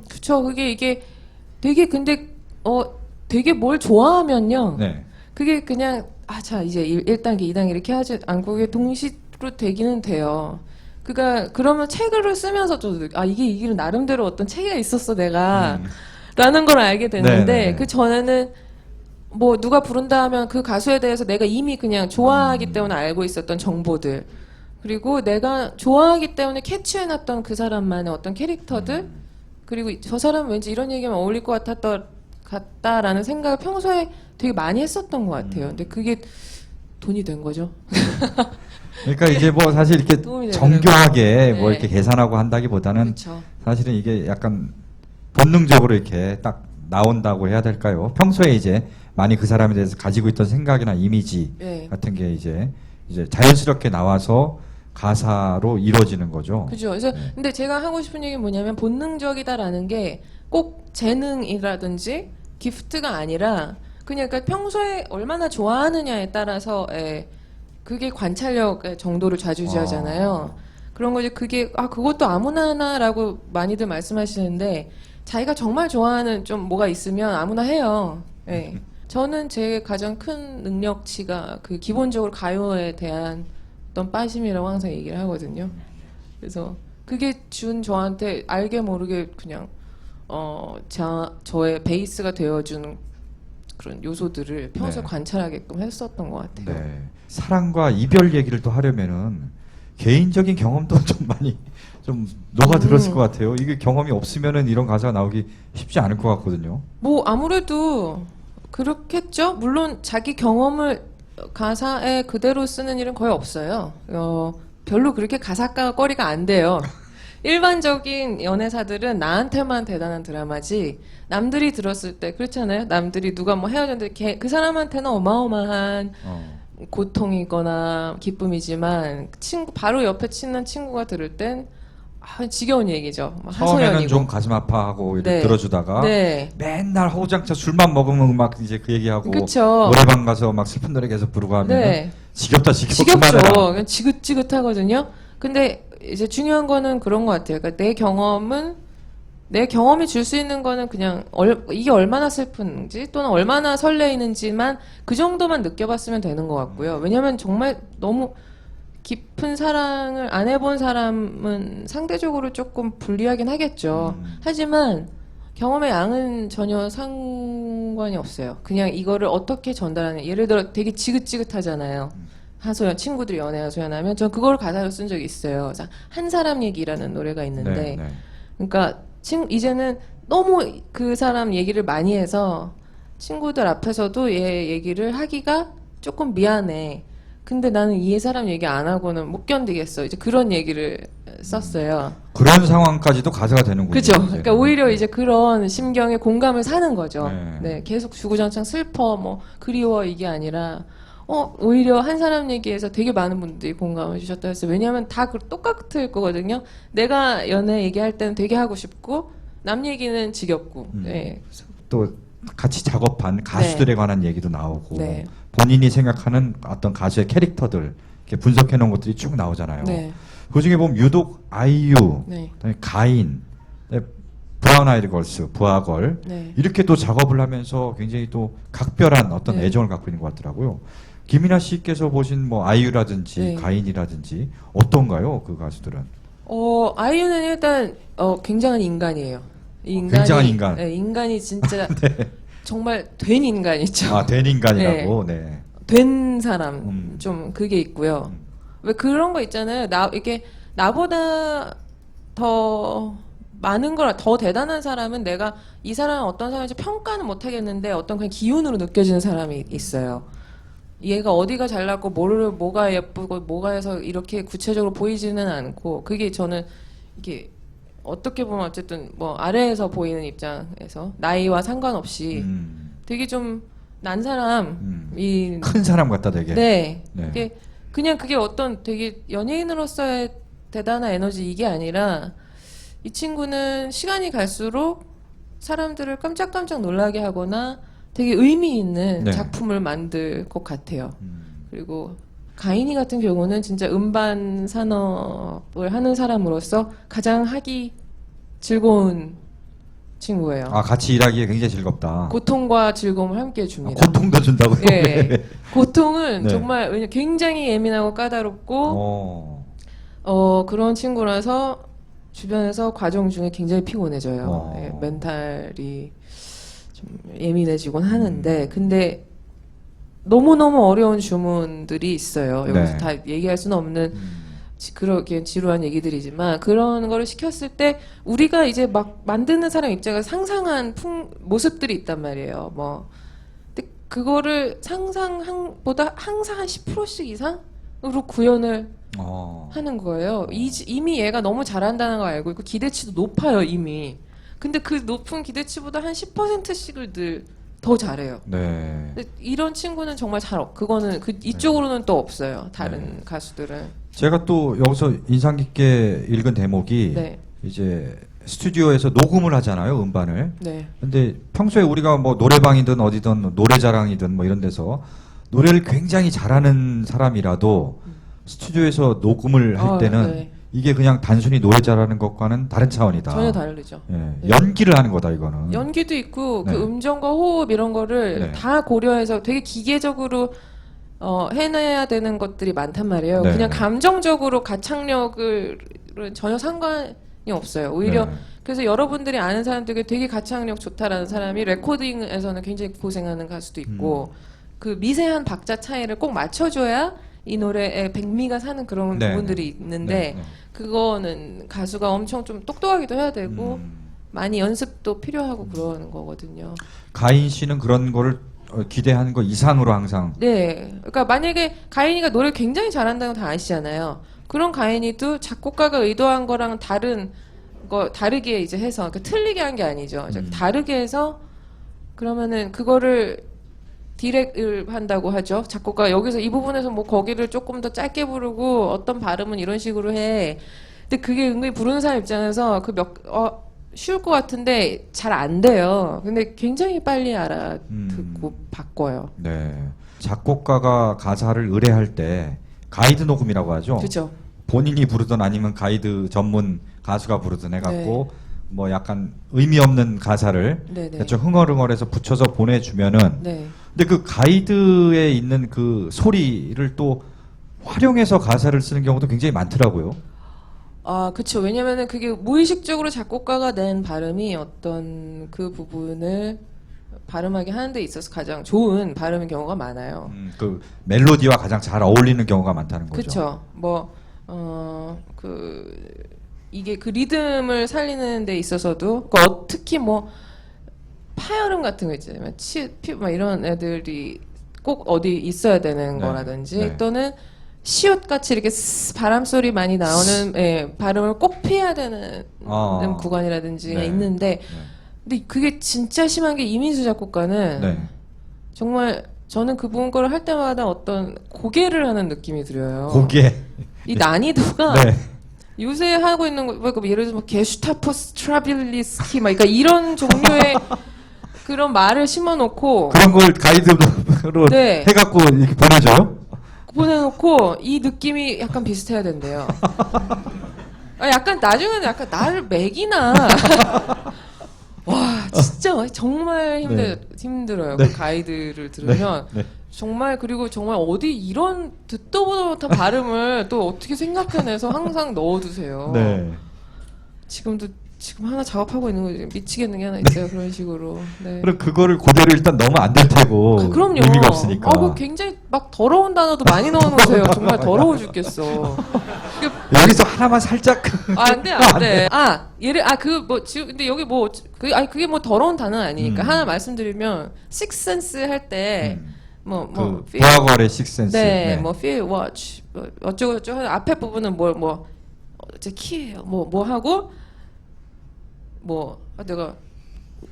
Speaker 2: 그쵸. 그게 이게 되게 근데 되게 뭘 좋아하면요.
Speaker 1: 네.
Speaker 2: 그게 그냥 자 이제 1단계, 2단계 이렇게 하지 않고 그게 동시로 되기는 돼요. 그러니까 그러면 책을 쓰면서도 이게 이게 나름대로 어떤 체계가 있었어 내가 라는 걸 알게 됐는데
Speaker 1: 네네네.
Speaker 2: 그 전에는 뭐 누가 부른다 하면 그 가수에 대해서 내가 이미 그냥 좋아하기 때문에 알고 있었던 정보들 그리고 내가 좋아하기 때문에 캐치해놨던 그 사람만의 어떤 캐릭터들 그리고 저 사람은 왠지 이런 얘기하면 어울릴 것 같다라는 생각을 평소에 되게 많이 했었던 것 같아요. 근데 그게 돈이 된 거죠.
Speaker 1: 그러니까 이제 뭐 사실 이렇게
Speaker 2: 도움이 되는
Speaker 1: 정교하게 뭐
Speaker 2: 네.
Speaker 1: 이렇게 계산하고 한다기보다는
Speaker 2: 그렇죠.
Speaker 1: 사실은 이게 약간 본능적으로 이렇게 딱 나온다고 해야 될까요? 평소에 이제 많이 그 사람에 대해서 가지고 있던 생각이나 이미지
Speaker 2: 네.
Speaker 1: 같은 게 이제 자연스럽게 나와서 가사로 이루어지는 거죠.
Speaker 2: 그죠. 그래서
Speaker 1: 네.
Speaker 2: 근데 제가 하고 싶은 얘기는 뭐냐면 본능적이다라는 게 꼭 재능이라든지 기프트가 아니라 그냥 그러니까 평소에 얼마나 좋아하느냐에 따라서 그게 관찰력 정도를 좌지우지하잖아요. 그런 거지 그게 그것도 아무나 하나라고 많이들 말씀하시는데 자기가 정말 좋아하는 좀 뭐가 있으면 아무나 해요. 예. 저는 제 가장 큰 능력치가 그 기본적으로 가요에 대한 어떤 빠심이라고 항상 얘기를 하거든요. 그래서 그게 준 저한테 알게 모르게 그냥 저의 베이스가 되어주는 그런 요소들을 평소에
Speaker 1: 네.
Speaker 2: 관찰하게끔 했었던 것 같아요.
Speaker 1: 네. 사랑과 이별 얘기를 또 하려면은 개인적인 경험도 좀 많이 좀 녹아들었을 것 같아요. 이게 경험이 없으면은 이런 가사가 나오기 쉽지 않을 것 같거든요.
Speaker 2: 뭐 아무래도 그렇겠죠. 물론 자기 경험을 가사에 그대로 쓰는 일은 거의 없어요. 별로 그렇게 가사가 거리가 안 돼요. 일반적인 연애사들은 나한테만 대단한 드라마지 남들이 들었을 때 그렇잖아요. 남들이 누가 뭐 헤어졌는데 그 사람한테는 어마어마한 고통이거나 기쁨이지만 바로 옆에 친한 친구가 들을 땐 지겨운 얘기죠.
Speaker 1: 처음에는
Speaker 2: 하소연이고.
Speaker 1: 좀 가슴 아파하고 이렇게
Speaker 2: 네.
Speaker 1: 들어주다가
Speaker 2: 네.
Speaker 1: 맨날 허우장차 술만 먹으면 막 이제 그 얘기하고
Speaker 2: 그쵸.
Speaker 1: 노래방 가서 막 슬픈 노래 계속 부르고 하면
Speaker 2: 네.
Speaker 1: 지겹다
Speaker 2: 지겹죠.
Speaker 1: 그만해라.
Speaker 2: 그냥 지긋지긋하거든요. 근데 이제 중요한 거는 그런 것 같아요. 그러니까 내 경험이 줄 수 있는 거는 그냥 이게 얼마나 슬픈지 또는 얼마나 설레이는지만 그 정도만 느껴봤으면 되는 것 같고요. 왜냐하면 정말 너무 깊은 사랑을 안 해본 사람은 상대적으로 조금 불리하긴 하겠죠. 하지만 경험의 양은 전혀 상관이 없어요. 그냥 이거를 어떻게 전달하는 예를 들어 되게 지긋지긋하잖아요. 하소연 친구들이 연애 하소연하면 전 그걸 가사로 쓴 적이 있어요. 한 사람 얘기라는 노래가 있는데
Speaker 1: 네.
Speaker 2: 그러니까 이제는 너무 그 사람 얘기를 많이 해서 친구들 앞에서도 얘 얘기를 하기가 조금 미안해. 근데 나는 이 사람 얘기 안 하고는 못 견디겠어. 이제 그런 얘기를 썼어요.
Speaker 1: 그런 상황까지도 가사가 되는군요.
Speaker 2: 그죠?
Speaker 1: 이제는.
Speaker 2: 그러니까 오히려 이제 그런 심경에 공감을 사는 거죠.
Speaker 1: 네.
Speaker 2: 네, 계속 주구장창 슬퍼, 뭐 그리워 이게 아니라 오히려 한 사람 얘기에서 되게 많은 분들이 공감을 주셨다 했어요. 왜냐하면 다 똑같을 거거든요. 내가 연애 얘기할 때는 되게 하고 싶고 남 얘기는 지겹고. 네.
Speaker 1: 또 같이 작업한 가수들에 관한 얘기도 나오고
Speaker 2: 네.
Speaker 1: 본인이 생각하는 어떤 가수의 캐릭터들 이렇게 분석해 놓은 것들이 쭉 나오잖아요.
Speaker 2: 네.
Speaker 1: 그 중에 보면 유독 아이유,
Speaker 2: 네.
Speaker 1: 그다음에 가인, 브라운 아이드 걸스, 부하걸
Speaker 2: 네.
Speaker 1: 이렇게 또 작업을 하면서 굉장히 또 각별한 어떤
Speaker 2: 네.
Speaker 1: 애정을 갖고 있는 것 같더라고요. 김이나 씨께서 보신 뭐 아이유라든지
Speaker 2: 네.
Speaker 1: 가인이라든지 어떤가요? 그 가수들은?
Speaker 2: 아이유는 일단 굉장한 인간이에요.
Speaker 1: 굉장한 인간.
Speaker 2: 네, 인간이 진짜 정말 된 인간이죠.
Speaker 1: 아, 된 인간이라고. 네.
Speaker 2: 된 사람 좀 그게 있고요.
Speaker 1: 음.
Speaker 2: 왜 그런 거 있잖아요. 이게 나보다 더 많은 걸 더 대단한 사람은 내가 이 사람은 어떤 사람인지 평가는 못 하겠는데 어떤 그냥 기운으로 느껴지는 사람이 있어요. 얘가 어디가 잘났고 뭐가 예쁘고 뭐가 해서 이렇게 구체적으로 보이지는 않고 그게 저는 이게 어떻게 보면 어쨌든 뭐 아래에서 보이는 입장에서 나이와 상관없이 되게 좀 난 사람이
Speaker 1: 큰 사람 같다 되게.
Speaker 2: 네.
Speaker 1: 네.
Speaker 2: 그게 어떤 되게 연예인으로서의 대단한 에너지 이게 아니라 이 친구는 시간이 갈수록 사람들을 깜짝깜짝 놀라게 하거나 되게 의미 있는
Speaker 1: 네.
Speaker 2: 작품을 만들 것 같아요. 그리고 가인이 같은 경우는 진짜 음반 산업을 하는 사람으로서 가장 하기 즐거운 친구예요.
Speaker 1: 아, 같이 일하기에 굉장히 즐겁다.
Speaker 2: 고통과 즐거움을 함께 줍니다.
Speaker 1: 고통도 준다고요?
Speaker 2: 예. 고통은
Speaker 1: 네.
Speaker 2: 정말 굉장히 예민하고 까다롭고 그런 친구라서 주변에서 과정 중에 굉장히 피곤해져요. 예, 멘탈이 좀 예민해지곤 하는데 근데 너무너무 어려운 주문들이 있어요. 여기서
Speaker 1: 네.
Speaker 2: 다 얘기할 수는 없는 그렇게 지루한 얘기들이지만 그런 거를 시켰을 때 우리가 이제 막 만드는 사람 입장에서 상상한 모습들이 있단 말이에요. 뭐 근데 그거를 상상보다 항상 한 10%씩 이상으로 구현을 하는 거예요. 이미 얘가 너무 잘한다는 거 알고 있고 기대치도 높아요 이미. 근데 그 높은 기대치보다 한 10%씩을 늘 더 잘해요.
Speaker 1: 네.
Speaker 2: 근데 이런 친구는 정말 그거는 이쪽으로는 또 없어요. 다른 가수들은.
Speaker 1: 제가 또 여기서 인상 깊게 읽은 대목이
Speaker 2: 네.
Speaker 1: 이제 스튜디오에서 녹음을 하잖아요, 음반을.
Speaker 2: 네.
Speaker 1: 근데 평소에 우리가 뭐 노래방이든 어디든 노래자랑이든 뭐 이런 데서 노래를 굉장히 잘하는 사람이라도 스튜디오에서 녹음을 할 때는
Speaker 2: 네.
Speaker 1: 이게 그냥 단순히 노래 잘하는 것과는 다른 차원이다.
Speaker 2: 전혀 다르죠.
Speaker 1: 예,
Speaker 2: 네.
Speaker 1: 연기를 하는 거다 이거는.
Speaker 2: 연기도 있고
Speaker 1: 네.
Speaker 2: 그 음정과 호흡 이런 거를
Speaker 1: 네.
Speaker 2: 다 고려해서 되게 기계적으로 해내야 되는 것들이 많단 말이에요.
Speaker 1: 네.
Speaker 2: 그냥 감정적으로 가창력을 전혀 상관이 없어요. 오히려
Speaker 1: 네.
Speaker 2: 그래서 여러분들이 아는 사람들이 되게 가창력 좋다라는 사람이 레코딩에서는 굉장히 고생하는 가수도 있고 그 미세한 박자 차이를 꼭 맞춰줘야 이 노래에 백미가 사는 그런
Speaker 1: 네,
Speaker 2: 부분들이
Speaker 1: 네.
Speaker 2: 있는데
Speaker 1: 네, 네.
Speaker 2: 그거는 가수가 엄청 좀 똑똑하기도 해야 되고 많이 연습도 필요하고 그러는 거거든요.
Speaker 1: 가인 씨는 그런 거를 기대하는 거 이상으로 항상.
Speaker 2: 네. 그러니까 만약에 가인이가 노래를 굉장히 잘한다는 거 다 아시잖아요. 그런 가인이도 작곡가가 의도한 거랑 다르게 이제 해서, 그러니까 틀리게 한 게 아니죠. 이제 다르게 해서 그러면은 그거를 디렉을 한다고 하죠. 작곡가 여기서 이 부분에서 뭐 거기를 조금 더 짧게 부르고 어떤 발음은 이런 식으로 해. 근데 그게 은근히 부르는 사람 입장에서 쉬울 것 같은데 잘 안 돼요. 근데 굉장히 빨리 알아듣고 바꿔요.
Speaker 1: 네. 작곡가가 가사를 의뢰할 때 가이드 녹음이라고 하죠.
Speaker 2: 그렇죠.
Speaker 1: 본인이 부르든 아니면 가이드 전문 가수가 부르든 해갖고 뭐 약간 의미 없는 가사를
Speaker 2: 네네.
Speaker 1: 좀 흥얼흥얼해서 붙여서 보내주면은
Speaker 2: 네.
Speaker 1: 근데 그 가이드에 있는 그 소리를 또 활용해서 가사를 쓰는 경우도 굉장히 많더라고요.
Speaker 2: 아, 그쵸. 왜냐면은 그게 무의식적으로 작곡가가 낸 발음이 어떤 그 부분을 발음하게 하는 데 있어서 가장 좋은 발음인 경우가 많아요.
Speaker 1: 그 멜로디와 가장 잘 어울리는 경우가 많다는 거죠.
Speaker 2: 그쵸. 이게 그 리듬을 살리는 데 있어서도, 특히 파열음 같은 거 있잖아요. 막 이런 애들이 꼭 어디 있어야 되는
Speaker 1: 네.
Speaker 2: 거라든지,
Speaker 1: 네.
Speaker 2: 또는 시옷같이 이렇게 바람 소리 많이 나오는 예, 발음을 꼭 피해야 되는 구간이라든지
Speaker 1: 네.
Speaker 2: 있는데 근데 그게 진짜 심한 게 이민수 작곡가는
Speaker 1: 네.
Speaker 2: 정말 저는 그 부분 거를 할 때마다 어떤 고개를 하는 느낌이 들어요.
Speaker 1: 고개.
Speaker 2: 이 난이도가
Speaker 1: 네. 요새
Speaker 2: 요새 하고 있는 거, 뭐 예를 들어서 뭐 게슈타포 스트라빌리스키, 막, 그러니까 이런 종류의 그런 말을 심어놓고,
Speaker 1: 그런 걸 가이드로
Speaker 2: 네.
Speaker 1: 해갖고 이렇게 보내줘요?
Speaker 2: 보내놓고, 이 느낌이 약간 비슷해야 된대요. 아, 약간, 나중에는 약간 나를 매기나. 와, 진짜 정말 힘들어요.
Speaker 1: 네.
Speaker 2: 그 가이드를 들으면.
Speaker 1: 네.
Speaker 2: 정말, 그리고 정말 어디 이런 듣도 보도 못한 발음을 또 어떻게 생각해내서 항상 넣어두세요.
Speaker 1: 네.
Speaker 2: 지금 하나 작업하고 있는 거 미치겠는 게 하나 있어요. 그런 식으로. 네.
Speaker 1: 그럼 그거를 그대로 일단 넣으면 안 될 테고.
Speaker 2: 아, 그럼요.
Speaker 1: 의미가 없으니까.
Speaker 2: 그 굉장히 막 더러운 단어도 많이 넣어놓으세요. 정말 더러워 죽겠어.
Speaker 1: 여기서 하나만 살짝.
Speaker 2: 안 돼, 안 돼. 근데 여기 그게 뭐 더러운 단어는 아니니까. 하나 말씀드리면, 식센스 할 때,
Speaker 1: 그 부하거래 식센스.
Speaker 2: 네, 뭐, feel, watch, 뭐 어쩌고저쩌고 하는 앞에 부분은 제 키예요. 뭐 하고, 내가,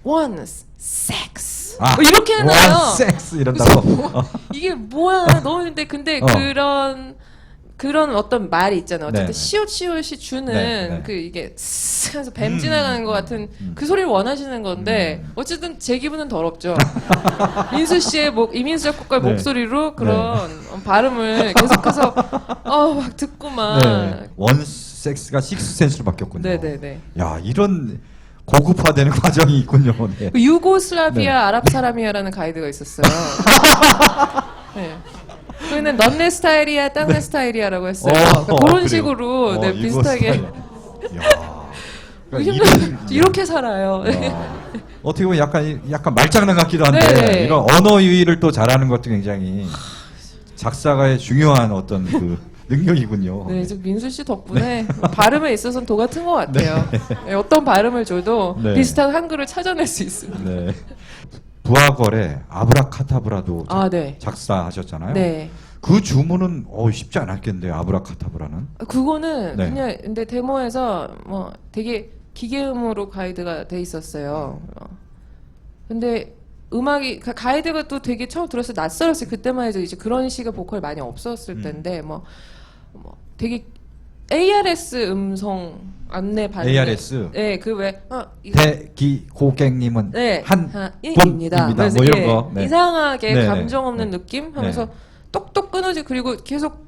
Speaker 2: one, sex. 뭐 이렇게 하나요?
Speaker 1: one sex 이런다고.
Speaker 2: 이게 뭐야? 근데
Speaker 1: 어.
Speaker 2: 그런 어떤 말이 있잖아요. 어쨌든
Speaker 1: 네네.
Speaker 2: 시옷이 주는
Speaker 1: 네네.
Speaker 2: 그 이게 스 하면서 뱀 지나가는 것 같은 그 소리를 원하시는 건데 어쨌든 제 기분은 더럽죠. 민수 씨의 이민수 작곡가의
Speaker 1: 네.
Speaker 2: 목소리로 그런 발음을 계속해서 막 듣고만
Speaker 1: 네. 원 섹스가 식스센스로 바뀌었군요.
Speaker 2: 네네네.
Speaker 1: 야, 이런 고급화되는 과정이 있군요. 네.
Speaker 2: 그 유고슬라비아
Speaker 1: 네.
Speaker 2: 아랍 사람이야라는 가이드가 있었어요. 네. 그는 넌 내 스타일이야, 딴 내 스타일이야라고 했어요. 그러니까 그런
Speaker 1: 그래요?
Speaker 2: 식으로 네,
Speaker 1: 이거
Speaker 2: 비슷하게
Speaker 1: 스타일. 야. 그러니까
Speaker 2: 이렇게 살아요.
Speaker 1: 어떻게 보면 약간 말장난 같기도 한데
Speaker 2: 네.
Speaker 1: 이런 언어 유희를 또 잘하는 것도 굉장히 작사가의 중요한 어떤 그 능력이군요.
Speaker 2: 네, 저 민수 씨 덕분에 발음에 있어서는 도 같은 것 같아요. 네, 어떤 발음을 줘도
Speaker 1: 네.
Speaker 2: 비슷한 한글을 찾아낼 수 있습니다.
Speaker 1: 네. 부하거래 아브라카타브라도
Speaker 2: 네.
Speaker 1: 작사하셨잖아요.
Speaker 2: 네.
Speaker 1: 그 주문은 쉽지 않았겠는데요. 아브라카타브라는.
Speaker 2: 그거는
Speaker 1: 네.
Speaker 2: 그냥 근데 데모에서 되게 기계음으로 가이드가 돼 있었어요. 근데 음악이 가이드가 또 되게 처음 들었을 때 낯설었어요. 그때만 해도 이제 그런 식의 보컬 많이 없었을 때인데 되게 ARS 음성 안내 받는
Speaker 1: ARS.
Speaker 2: 네, 그 왜
Speaker 1: 대기 고객님은
Speaker 2: 네,
Speaker 1: 한
Speaker 2: 분입니다.
Speaker 1: 뭐 이런 거. 네.
Speaker 2: 이상하게
Speaker 1: 네네.
Speaker 2: 감정 없는 느낌 하면서 똑똑 끊어지 그리고 계속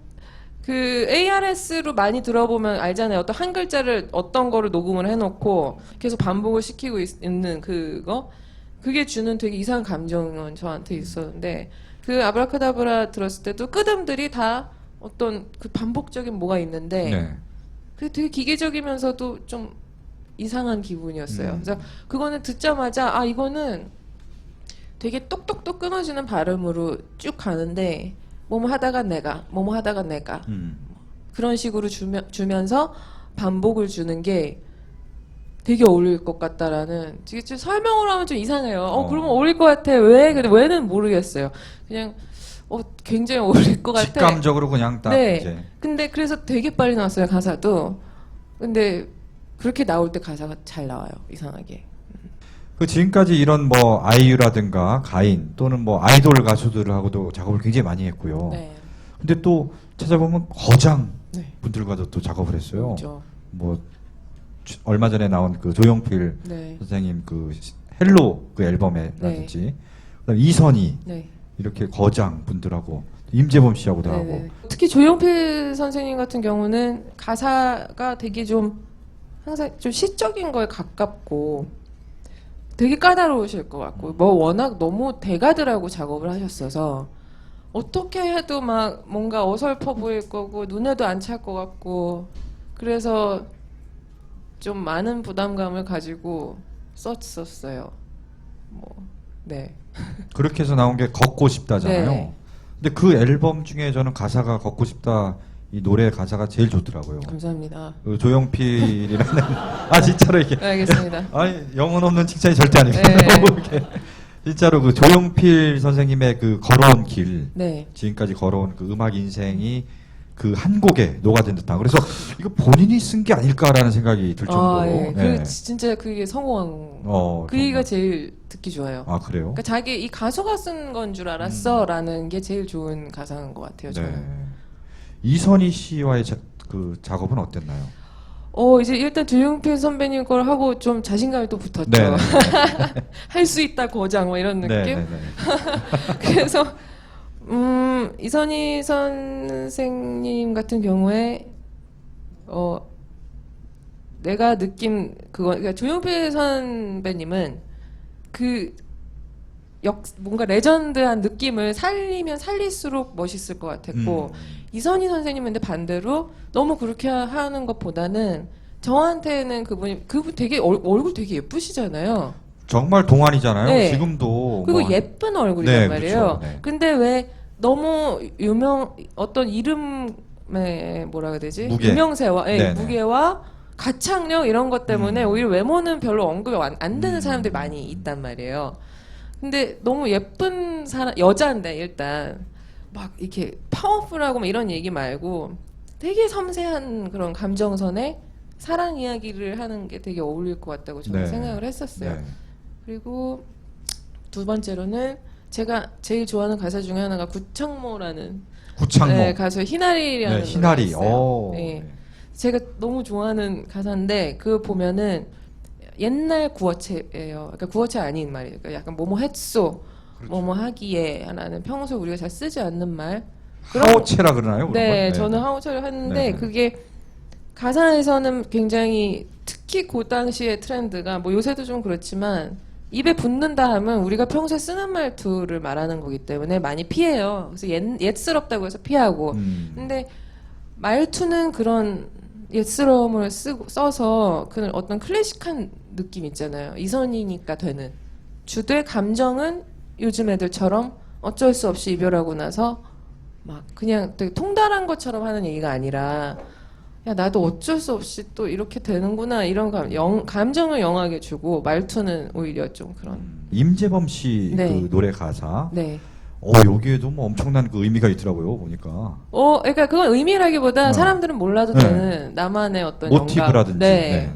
Speaker 2: 그 ARS로 많이 들어보면 알잖아요. 어떤 한 글자를 어떤 거를 녹음을 해놓고 계속 반복을 시키고 있는 그거 그게 주는 되게 이상한 감정은 저한테 있었는데 그 아브라카다브라 들었을 때도 끄듬들이 다 어떤 그 반복적인 뭐가 있는데
Speaker 1: 네.
Speaker 2: 그게 되게 기계적이면서도 좀 이상한 기분이었어요. 그래서 그거는 듣자마자 이거는 되게 똑똑똑 끊어지는 발음으로 쭉 가는데 뭐뭐 하다가 내가 그런 식으로 주면서 반복을 주는 게 되게 어울릴 것 같다라는 되게 좀 설명을 하면 좀 이상해요. 그러면 어울릴 것 같아. 왜? 근데 왜는 모르겠어요. 그냥 굉장히 어울릴 것 같아.
Speaker 1: 직감적으로 그냥 딱
Speaker 2: 네.
Speaker 1: 이제.
Speaker 2: 근데 그래서 되게 빨리 나왔어요 가사도. 근데 그렇게 나올 때 가사가 잘 나와요. 이상하게.
Speaker 1: 그 지금까지 이런 아이유라든가 가인 또는 아이돌 가수들하고도 작업을 굉장히 많이 했고요.
Speaker 2: 네.
Speaker 1: 근데 또 찾아보면 거장
Speaker 2: 네.
Speaker 1: 분들과도 또 작업을 했어요.
Speaker 2: 그렇죠.
Speaker 1: 얼마 전에 나온 그 조용필
Speaker 2: 네.
Speaker 1: 선생님 그 헬로 그 앨범에라든지 그다음에 이선희
Speaker 2: 네.
Speaker 1: 이렇게 거장 분들하고 임재범 씨하고도 하고.
Speaker 2: 네네. 특히 조용필 선생님 같은 경우는 가사가 되게 좀 항상 좀 시적인 거에 가깝고 되게 까다로우실 것 같고 워낙 너무 대가들하고 작업을 하셨어서 어떻게 해도 막 뭔가 어설퍼 보일 거고 눈에도 안 찰 것 같고 그래서 좀 많은 부담감을 가지고 썼었어요. 네.
Speaker 1: 그렇게 해서 나온 게 걷고 싶다잖아요.
Speaker 2: 네.
Speaker 1: 근데 그 앨범 중에 저는 가사가 걷고 싶다 이 노래 가사가 제일 좋더라고요.
Speaker 2: 감사합니다.
Speaker 1: 그 조용필이라는 진짜로 이게
Speaker 2: 알겠습니다.
Speaker 1: 영혼 없는 칭찬이 절대 아니고
Speaker 2: 네.
Speaker 1: 이렇게 진짜로 그 조용필 선생님의 그 걸어온 길
Speaker 2: 네.
Speaker 1: 지금까지 걸어온 그 음악 인생이 그 한 곡에 녹아든 듯한. 그래서 이거 본인이 쓴 게 아닐까라는 생각이 들 정도로.
Speaker 2: 예.
Speaker 1: 네.
Speaker 2: 진짜 그게 성공한 그
Speaker 1: 정말.
Speaker 2: 얘기가 제일 듣기 좋아요.
Speaker 1: 아 그래요?
Speaker 2: 그러니까 자기 이 가수가 쓴 건 줄 알았어라는 게 제일 좋은 가사인 것 같아요. 저는.
Speaker 1: 네. 이선희 씨와의 그 작업은 어땠나요?
Speaker 2: 이제 일단 조용필 선배님 걸 하고 좀 자신감이 또 붙었죠.
Speaker 1: 네.
Speaker 2: 할 수 있다 고장 뭐 이런 느낌.
Speaker 1: 네.
Speaker 2: 그래서 이선희 선생님 같은 경우에 내가 느낀 그거 그러니까 조용필 선배님은 그 뭔가 레전드한 느낌을 살리면 살릴수록 멋있을 것 같았고 이선희 선생님은 근데 반대로 너무 그렇게 하는 것보다는 저한테는 그분 되게 얼굴 되게 예쁘시잖아요.
Speaker 1: 정말 동안이잖아요.
Speaker 2: 네.
Speaker 1: 지금도
Speaker 2: 그리고
Speaker 1: 뭐
Speaker 2: 예쁜 얼굴이란
Speaker 1: 네,
Speaker 2: 말이에요.
Speaker 1: 그렇죠. 네.
Speaker 2: 근데 왜 너무 어떤 이름의 뭐라 해야 되지?
Speaker 1: 무게.
Speaker 2: 유명세와
Speaker 1: 네네.
Speaker 2: 무게와 가창력 이런 것 때문에 오히려 외모는 별로 언급이 안 되는 사람들이 많이 있단 말이에요. 근데 너무 예쁜 여자인데 일단 막 이렇게 파워풀하고 막 이런 얘기 말고 되게 섬세한 그런 감정선에 사랑 이야기를 하는 게 되게 어울릴 것 같다고 저는
Speaker 1: 네.
Speaker 2: 생각을 했었어요.
Speaker 1: 네.
Speaker 2: 그리고 두 번째로는 제가 제일 좋아하는 가사 중에 하나가 구창모라는
Speaker 1: 구창모.
Speaker 2: 네, 가수 희나리라는
Speaker 1: 네, 희나리.
Speaker 2: 노래가 있어요.
Speaker 1: 오.
Speaker 2: 네. 제가 너무 좋아하는 가사인데 그 보면은 옛날 구어체예요. 그러니까 구어체 아닌 말이에요. 그러니까 약간 뭐뭐 했소,
Speaker 1: 그렇죠.
Speaker 2: 뭐뭐 하기에 라는 평소에 우리가 잘 쓰지 않는 말.
Speaker 1: 하오체라 그러나요? 그런
Speaker 2: 네,
Speaker 1: 걸?
Speaker 2: 저는 하오체를 했는데
Speaker 1: 네.
Speaker 2: 그게 가사에서는 굉장히 특히 그 당시의 트렌드가 뭐 요새도 좀 그렇지만 입에 붙는다 하면 우리가 평소에 쓰는 말투를 말하는 거기 때문에 많이 피해요. 그래서 옛스럽다고 해서 피하고. 근데 말투는 그런 옛스러움을 써서 그 어떤 클래식한 느낌 있잖아요. 이선희니까 되는. 주되 감정은 요즘 애들처럼 어쩔 수 없이 이별하고 나서 막 그냥 되게 통달한 것처럼 하는 얘기가 아니라 야 나도 어쩔 수 없이 또 이렇게 되는구나 이런 감정을 영하게 주고 말투는 오히려 좀 그런
Speaker 1: 임재범 씨
Speaker 2: 네.
Speaker 1: 그 노래 가사.
Speaker 2: 네.
Speaker 1: 여기에도 뭐 엄청난 그 의미가 있더라고요, 보니까.
Speaker 2: 그러니까 그건 의미라기보다 사람들은 몰라도
Speaker 1: 네.
Speaker 2: 되는 나만의 어떤
Speaker 1: 모티브라든지.
Speaker 2: 영감. 네.
Speaker 1: 네.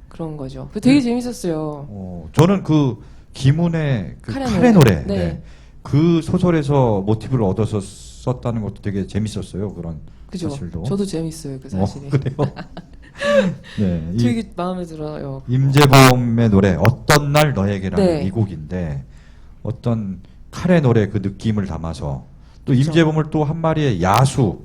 Speaker 2: 그런 거죠. 그 되게 재밌었어요.
Speaker 1: 저는 그 김훈의 그
Speaker 2: 카레
Speaker 1: 카레
Speaker 2: 노래.
Speaker 1: 노래.
Speaker 2: 네.
Speaker 1: 네. 그 소설에서 모티브를 얻어서 썼다는 것도 되게 재밌었어요, 그런
Speaker 2: 그죠.
Speaker 1: 사실도.
Speaker 2: 저도 재밌어요, 그 사실이.
Speaker 1: 그래요? 네.
Speaker 2: 되게 마음에 들어요.
Speaker 1: 임재범의 노래 어떤 날 너에게라는
Speaker 2: 네.
Speaker 1: 이 곡인데 어떤 카레 노래 그 느낌을 담아서 또
Speaker 2: 그쵸.
Speaker 1: 임재범을 또 한 마리의 야수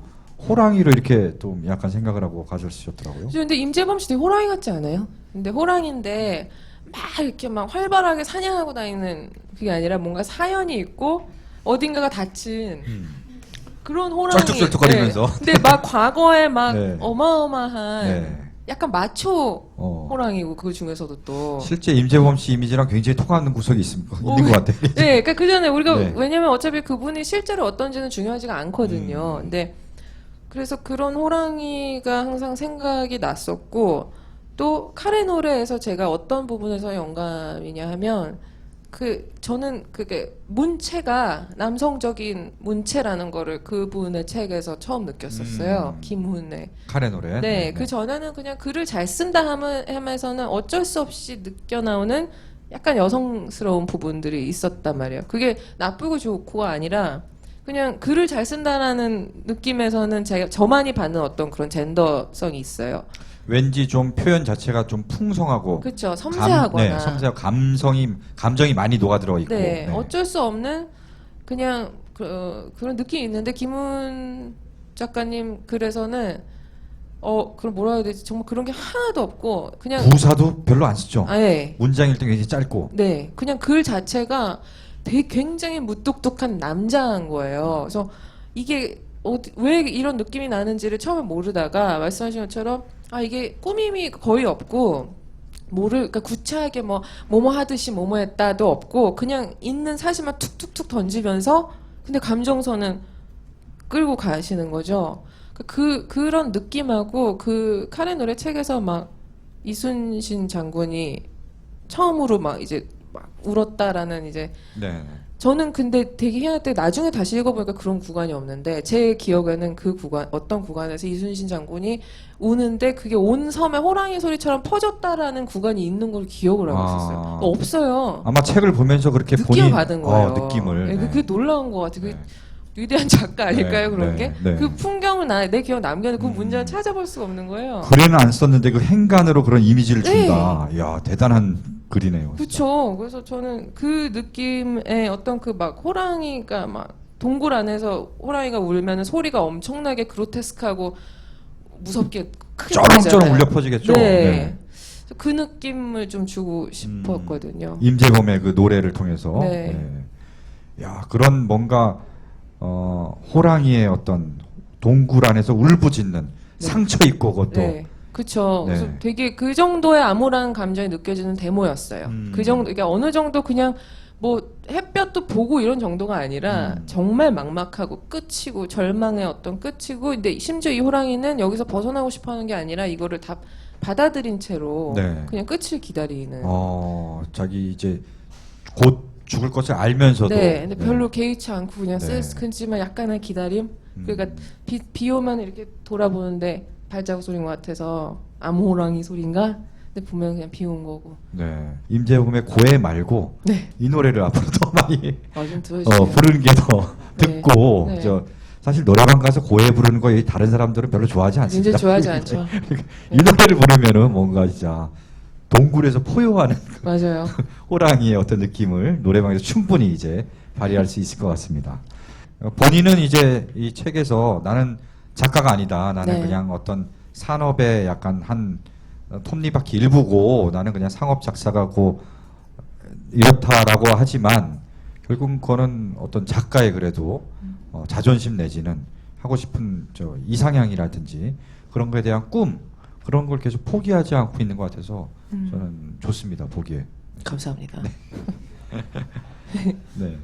Speaker 1: 호랑이로 이렇게 또 약간 생각을 하고 가사를 쓰셨더라고요.
Speaker 2: 근데 임재범 씨 되게 호랑이 같지 않아요? 근데 호랑인데 막 이렇게 막 활발하게 사냥하고 다니는 그게 아니라 뭔가 사연이 있고 어딘가가 다친 그런 호랑이.
Speaker 1: 쩔뚝쩔뚝거리면서.
Speaker 2: 네. 근데 막 과거에 막
Speaker 1: 네.
Speaker 2: 어마어마한
Speaker 1: 네.
Speaker 2: 약간 마초
Speaker 1: 호랑이고
Speaker 2: 그 중에서도 또.
Speaker 1: 실제 임재범 씨 이미지랑 굉장히 통하는 구석이 있는 것 같아요.
Speaker 2: 네, 그러니까 그 전에 우리가
Speaker 1: 네.
Speaker 2: 왜냐면 어차피 그분이 실제로 어떤지는 중요하지가 않거든요. 근데 그래서 그런 호랑이가 항상 생각이 났었고 또 카레 노래에서 제가 어떤 부분에서 영감이냐 하면 저는 그게 문체가 남성적인 문체라는 거를 그분의 책에서 처음 느꼈었어요. 김훈의.
Speaker 1: 카레 노래.
Speaker 2: 네, 그 전에는 그냥 글을 잘 쓴다 하면서는 어쩔 수 없이 느껴 나오는 약간 여성스러운 부분들이 있었단 말이에요. 그게 나쁘고 좋고가 아니라 그냥 글을 잘 쓴다라는 느낌에서는 저만이 받는 어떤 그런 젠더성이 있어요.
Speaker 1: 왠지 좀 표현 자체가 좀 풍성하고
Speaker 2: 그렇죠. 섬세하거나.
Speaker 1: 섬세하고 감정이 많이 녹아 들어 있고.
Speaker 2: 네, 어쩔 수 없는 그냥 그런 느낌이 있는데 김훈 작가님 글에서는 그럼 뭐라 해야 되지? 정말 그런 게 하나도 없고 그냥
Speaker 1: 부사도 별로 안 쓰죠.
Speaker 2: 네.
Speaker 1: 문장일 때 굉장히 짧고.
Speaker 2: 네, 그냥 글 자체가 되게 굉장히 무뚝뚝한 남자인 거예요. 그래서 이게 왜 이런 느낌이 나는지를 처음에 모르다가 말씀하신 것처럼 이게 꾸밈이 거의 없고 그러니까 구차하게 뭐뭐 하듯이 뭐뭐 했다도 없고 그냥 있는 사실만 툭툭툭 던지면서 근데 감정선은 끌고 가시는 거죠. 그런 느낌하고 그 카레 노래 책에서 막 이순신 장군이 처음으로 막 이제 막 울었다라는 이제
Speaker 1: 네.
Speaker 2: 저는 근데 되게 희한했대 나중에 다시 읽어보니까 그런 구간이 없는데 제 기억에는 그 구간 어떤 구간에서 이순신 장군이 우는데 그게 온 섬에 호랑이 소리처럼 퍼졌다라는 구간이 있는 걸 기억을 하고 있었어요.
Speaker 1: 아.
Speaker 2: 없어요.
Speaker 1: 아마 책을 보면서 그렇게
Speaker 2: 느낌을
Speaker 1: 본인
Speaker 2: 받은 거예요.
Speaker 1: 느낌을.
Speaker 2: 네,
Speaker 1: 네.
Speaker 2: 그게 놀라운 것 같아요.
Speaker 1: 네.
Speaker 2: 그게 위대한 작가 아닐까요?
Speaker 1: 네,
Speaker 2: 그런
Speaker 1: 네,
Speaker 2: 게?
Speaker 1: 네.
Speaker 2: 그 풍경을 내 기억 남겨놓고 그 문제는 찾아볼 수가 없는 거예요.
Speaker 1: 글에는 안 썼는데 그 행간으로 그런 이미지를
Speaker 2: 네.
Speaker 1: 준다. 이야, 대단한 글이네요.
Speaker 2: 그렇죠. 그래서 저는 그 느낌의 어떤 그 막 호랑이가 막 동굴 안에서 호랑이가 울면 소리가 엄청나게 그로테스크하고 무섭게 크게
Speaker 1: 쩌렁쩌렁
Speaker 2: 들리잖아요.
Speaker 1: 울려 퍼지겠죠.
Speaker 2: 네. 그래서 그 느낌을 좀 주고 싶었거든요.
Speaker 1: 임재범의 그 노래를 통해서.
Speaker 2: 네.
Speaker 1: 네. 야, 그런 뭔가 호랑이의 어떤 동굴 안에서 울부짖는 상처 있고 그것도.
Speaker 2: 네. 그쵸.
Speaker 1: 네.
Speaker 2: 그래서 되게 그 정도의 암울한 감정이 느껴지는 데모였어요. 그 정도, 그러니까 어느 정도 그냥 뭐 햇볕도 보고 이런 정도가 아니라 정말 막막하고 끝이고 절망의 어떤 끝이고 근데 심지어 이 호랑이는 여기서 벗어나고 싶어 하는 게 아니라 이거를 다 받아들인 채로
Speaker 1: 네.
Speaker 2: 그냥 끝을 기다리는.
Speaker 1: 자기 이제 곧 죽을 것을 알면서도.
Speaker 2: 네, 근데
Speaker 1: 네.
Speaker 2: 별로 개의치 않고 그냥
Speaker 1: 네.
Speaker 2: 쓸쓸하지만 약간의 기다림. 그러니까 비 오면 이렇게 돌아보는데 발자국 소리인 것 같아서 암호랑이 소리인가? 근데 보면 그냥 비 온 거고.
Speaker 1: 네. 임재범의 고해 말고
Speaker 2: 네.
Speaker 1: 이 노래를 앞으로 더 많이
Speaker 2: 좀 들어주세요.
Speaker 1: 부르는 게 더
Speaker 2: 네.
Speaker 1: 듣고
Speaker 2: 네.
Speaker 1: 사실 노래방 가서 고해 부르는 거 다른 사람들은 별로 좋아하지 않습니다.
Speaker 2: 굉장히 좋아하지 않죠.
Speaker 1: 이 노래를 부르면은 뭔가 진짜 동굴에서 포효하는
Speaker 2: 맞아요.
Speaker 1: 호랑이의 어떤 느낌을 노래방에서 충분히 이제 발휘할 수 있을 것 같습니다. 본인은 이제 이 책에서 나는 작가가 아니다. 나는
Speaker 2: 네.
Speaker 1: 그냥 어떤 산업의 약간 한 톱니바퀴 일부고 나는 그냥 상업 작사가고 이렇다라고 하지만 결국 그거는 어떤 작가의 그래도 자존심 내지는 하고 싶은 이상향이라든지 그런 거에 대한 꿈 그런 걸 계속 포기하지 않고 있는 것 같아서 저는 좋습니다 보기에.
Speaker 2: 감사합니다.
Speaker 1: 네.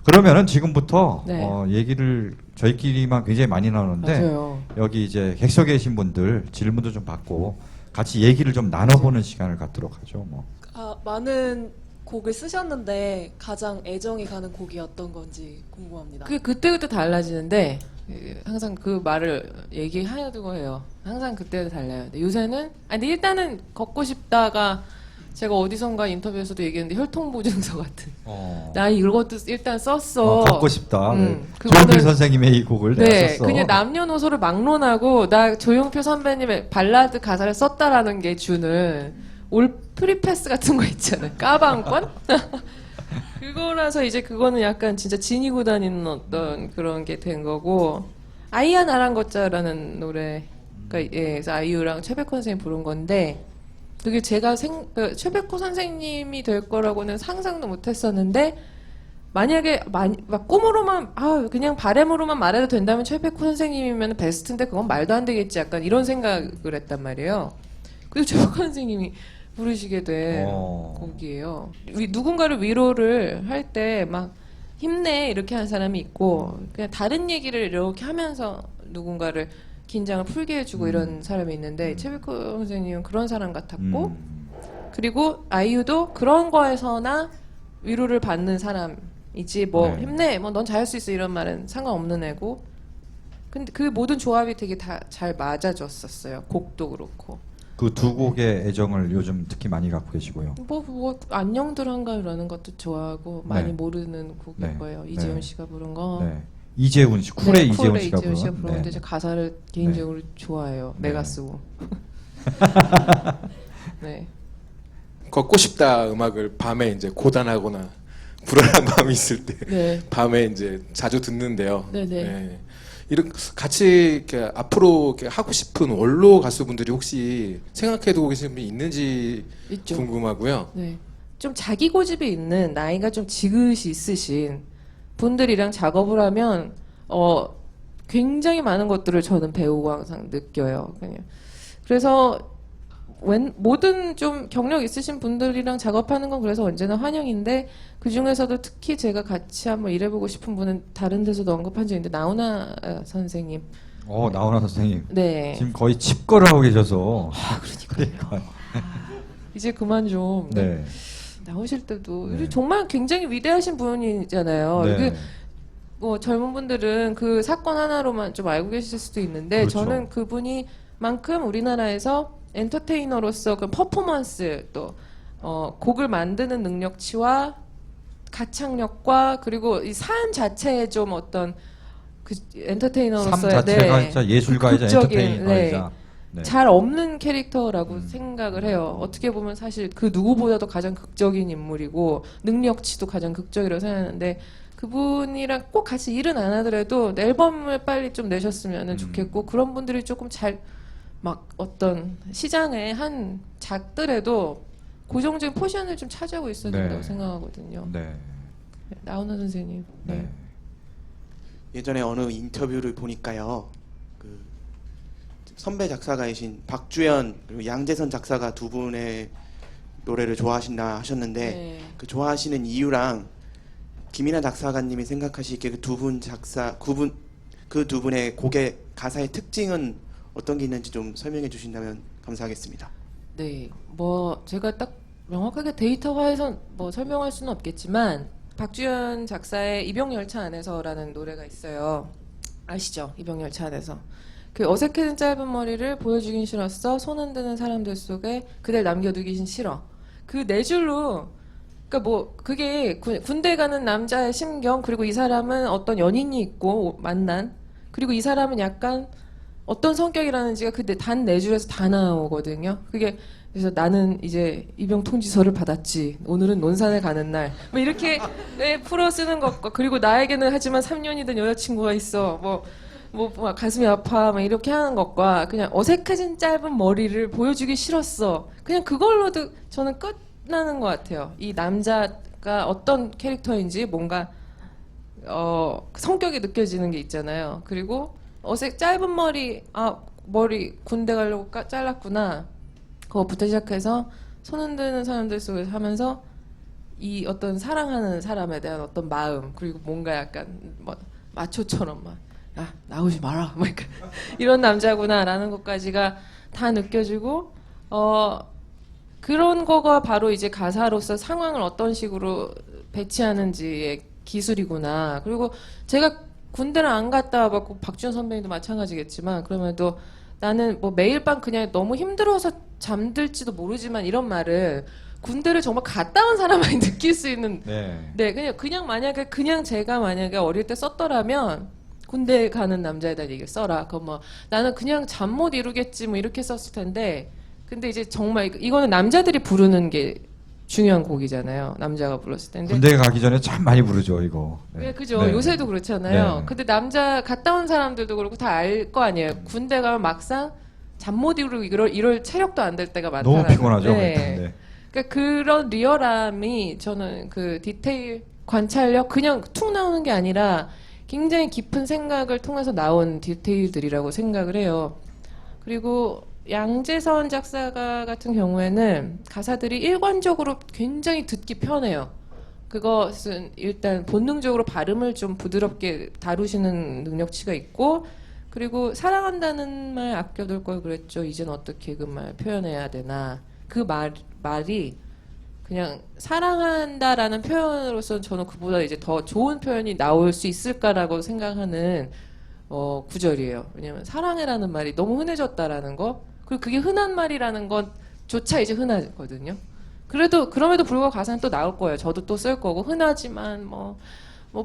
Speaker 1: 그러면은 지금부터
Speaker 2: 네.
Speaker 1: 얘기를 저희끼리만 굉장히 많이 나누는데
Speaker 2: 맞아요.
Speaker 1: 여기 이제 객석에 계신 분들 질문도 좀 받고 같이 얘기를 좀 나눠보는 시간을 갖도록 하죠. 뭐.
Speaker 3: 많은 곡을 쓰셨는데 가장 애정이 가는 곡이 어떤 건지 궁금합니다.
Speaker 2: 그게 그때그때 달라지는데 항상 그 말을 얘기하려고 해요. 항상 그때도 달라요. 근데 요새는 근데 일단은 걷고 싶다가 제가 어디선가 인터뷰에서도 얘기했는데 혈통보증서 같은. 나 이것도 일단 썼어.
Speaker 1: 걷고 싶다.
Speaker 2: 그거는-
Speaker 1: 조용필 선생님의 이 곡을 내가
Speaker 2: 네,
Speaker 1: 썼어.
Speaker 2: 그냥 남녀노소를 막론하고 나 조용필 선배님의 발라드 가사를 썼다라는 게 주는 올 프리패스 같은 거 있잖아요. 까방권? 그거라서 이제 그거는 약간 진짜 지니고 다니는 어떤 그런 게 된 거고 아이야 나랑 걷자라는 노래가 그래서 아이유랑 최백호 선생님이 부른 건데 그게 제가 최백호 선생님이 될 거라고는 상상도 못했었는데 만약에 막 꿈으로만 그냥 바램으로만 말해도 된다면 최백호 선생님이면 베스트인데 그건 말도 안 되겠지 약간 이런 생각을 했단 말이에요. 그래서 최백호 선생님이 부르시게 된 곡이에요. 누군가를 위로를 할 때 막 힘내 이렇게 하는 사람이 있고 그냥 다른 얘기를 이렇게 하면서 누군가를 긴장을 풀게 해주고 이런 사람이 있는데 최백호 선생님은 그런 사람 같았고 그리고 아이유도 그런 거에서나 위로를 받는 사람이지 뭐
Speaker 1: 네.
Speaker 2: 힘내 뭐 넌 잘할 수 있어 이런 말은 상관없는 애고 근데 그 모든 조합이 되게 다 잘 맞아줬었어요. 곡도 그렇고
Speaker 1: 그 두 곡의 애정을 요즘 특히 많이 갖고 계시고요.
Speaker 2: 뭐 안녕들 한가요라는 것도 좋아하고 많이
Speaker 1: 네.
Speaker 2: 모르는 곡일
Speaker 1: 네.
Speaker 2: 거예요.
Speaker 1: 네.
Speaker 2: 이재훈 씨가 부른 거.
Speaker 1: 네. 이재훈 씨, 쿨의 이재훈 씨가
Speaker 2: 이재훈 씨가
Speaker 1: 부른.
Speaker 2: 부른 건데 제 가사를 개인적으로 좋아해요.
Speaker 1: 네.
Speaker 2: 내가 쓰고. 네.
Speaker 4: 걷고 싶다 음악을 밤에 이제 고단하거나 불안한 마음이 있을 때
Speaker 2: 네.
Speaker 4: 밤에 이제 자주 듣는데요.
Speaker 2: 네네.
Speaker 4: 예. 이런 같이 이렇게 앞으로 이렇게 하고 싶은 원로 가수분들이 혹시 생각해두고 계신 분이 있는지
Speaker 2: 있죠.
Speaker 4: 궁금하고요.
Speaker 2: 네. 좀 자기 고집이 있는 나이가 좀 지긋이 있으신 분들이랑 작업을 하면 굉장히 많은 것들을 저는 배우고 항상 느껴요. 그냥. 그래서 모든 좀 경력 있으신 분들이랑 작업하는 건 그래서 언제나 환영인데 그 중에서도 특히 제가 같이 한번 일해보고 싶은 분은 다른 데서도 언급한 적이 있는데 나훈아 선생님.
Speaker 1: 나훈아 선생님.
Speaker 2: 네.
Speaker 1: 지금 거의 칩거를 하고 계셔서.
Speaker 2: 그러니까 이제 그만 좀.
Speaker 1: 네.
Speaker 2: 나오실 때도
Speaker 1: 네.
Speaker 2: 정말 굉장히 위대하신 분이잖아요.
Speaker 1: 네.
Speaker 2: 그 뭐 젊은 분들은 그 사건 하나로만 좀 알고 계실 수도 있는데
Speaker 1: 그렇죠.
Speaker 2: 저는 그분이만큼 우리나라에서 엔터테이너로서 그 퍼포먼스 또 곡을 만드는 능력치와 가창력과 그리고 이 삶 자체에 좀 어떤 그 엔터테이너로서의
Speaker 1: 삶 자체가 진짜 예술가이자
Speaker 2: 극적인,
Speaker 1: 엔터테이너이자 네.
Speaker 2: 잘 없는 캐릭터라고 생각을 해요. 어떻게 보면 사실 그 누구보다도 가장 극적인 인물이고 능력치도 가장 극적이라고 생각하는데 그분이랑 꼭 같이 일은 안 하더라도 앨범을 빨리 좀 내셨으면 좋겠고 그런 분들이 조금 잘 막 어떤 시장에 한 작더라도 고정적인 포지션을 좀 차지하고 있어야
Speaker 1: 네.
Speaker 2: 된다고 생각하거든요.
Speaker 1: 네.
Speaker 2: 나훈아 선생님.
Speaker 1: 네.
Speaker 5: 예전에 어느 인터뷰를 보니까요, 그 선배 작사가이신 박주연 그리고 양재선 작사가 두 분의 노래를 좋아하신다 하셨는데
Speaker 2: 네.
Speaker 5: 그 좋아하시는 이유랑 김인하 작사가님이 생각하시기에 그 두 분 그 두 분의 곡의 가사의 특징은 어떤 게 있는지 좀 설명해 주신다면 감사하겠습니다.
Speaker 2: 네, 뭐 제가 딱 명확하게 데이터화해서 뭐 설명할 수는 없겠지만 박주연 작사의 이병열차 안에서라는 노래가 있어요. 아시죠? 이병열차 안에서. 그 어색해진 짧은 머리를 보여주긴 싫었어. 손 흔드는 사람들 속에 그댈 남겨두긴 싫어. 그 네 줄로 그러니까 뭐 그게 군대 가는 남자의 심경 그리고 이 사람은 어떤 연인이 있고 만난 그리고 이 사람은 약간 어떤 성격이라는지가 그 단 네 줄에서 다 나오거든요. 그게 그래서 나는 이제 입영 통지서를 받았지. 오늘은 논산에 가는 날. 뭐 이렇게 풀어 쓰는 것과 그리고 나에게는 하지만 3년이든 여자친구가 있어. 뭐 가슴이 아파. 막 이렇게 하는 것과 그냥 어색해진 짧은 머리를 보여주기 싫었어. 그냥 그걸로도 저는 끝나는 것 같아요. 이 남자가 어떤 캐릭터인지 뭔가 성격이 느껴지는 게 있잖아요. 그리고 짧은 머리 머리 군대 가려고 잘랐구나. 그거부터 시작해서 손 흔드는 사람들 속에서 하면서 이 어떤 사랑하는 사람에 대한 어떤 마음 그리고 뭔가 약간 뭐 마초처럼 막 나오지 마라 막 이런 남자구나라는 것까지가 다 느껴지고 그런 거가 바로 이제 가사로서 상황을 어떤 식으로 배치하는지의 기술이구나. 그리고 제가 군대를 안 갔다 와봤고 박주현 선배님도 마찬가지겠지만 그러면도 나는 뭐 매일 밤 그냥 너무 힘들어서 잠들지도 모르지만 이런 말을 군대를 정말 갔다 온 사람만이 느낄 수 있는
Speaker 1: 네.
Speaker 2: 그냥 만약에 제가 만약에 어릴 때 썼더라면 군대 가는 남자에 대한 얘기를 써라. 그럼 뭐 나는 그냥 잠 못 이루겠지 뭐 이렇게 썼을 텐데 근데 이제 정말 이거는 남자들이 부르는 게 중요한 곡이잖아요. 남자가 불렀을 텐데.
Speaker 1: 군대 가기 전에 참 많이 부르죠 이거.
Speaker 2: 네, 그죠.
Speaker 1: 네.
Speaker 2: 요새도 그렇잖아요.
Speaker 1: 네.
Speaker 2: 근데 남자 갔다 온 사람들도 그렇고 다 알 거 아니에요. 군대 가면 막상 잠 못 이루고 이럴 체력도 안 될 때가 많다는.
Speaker 1: 너무 피곤하죠.
Speaker 2: 네.
Speaker 1: 네.
Speaker 2: 그러니까 그런 리얼함이 저는 그 디테일 관찰력 그냥 툭 나오는 게 아니라 굉장히 깊은 생각을 통해서 나온 디테일들이라고 생각을 해요. 그리고 양재선 작사가 같은 경우에는 가사들이 일관적으로 굉장히 듣기 편해요. 그것은 일단 본능적으로 발음을 좀 부드럽게 다루시는 능력치가 있고 그리고 사랑한다는 말 아껴둘 걸 그랬죠. 이젠 어떻게 그 말 표현해야 되나. 그 말이 그냥 사랑한다라는 표현으로서는 저는 그보다 이제 더 좋은 표현이 나올 수 있을까라고 생각하는 구절이에요. 왜냐면 사랑해라는 말이 너무 흔해졌다라는 거 그리고 그게 흔한 말이라는 것조차 이제 흔하거든요. 그럼에도 불구하고 가사는 또 나올 거예요. 저도 또 쓸 거고 흔하지만 뭐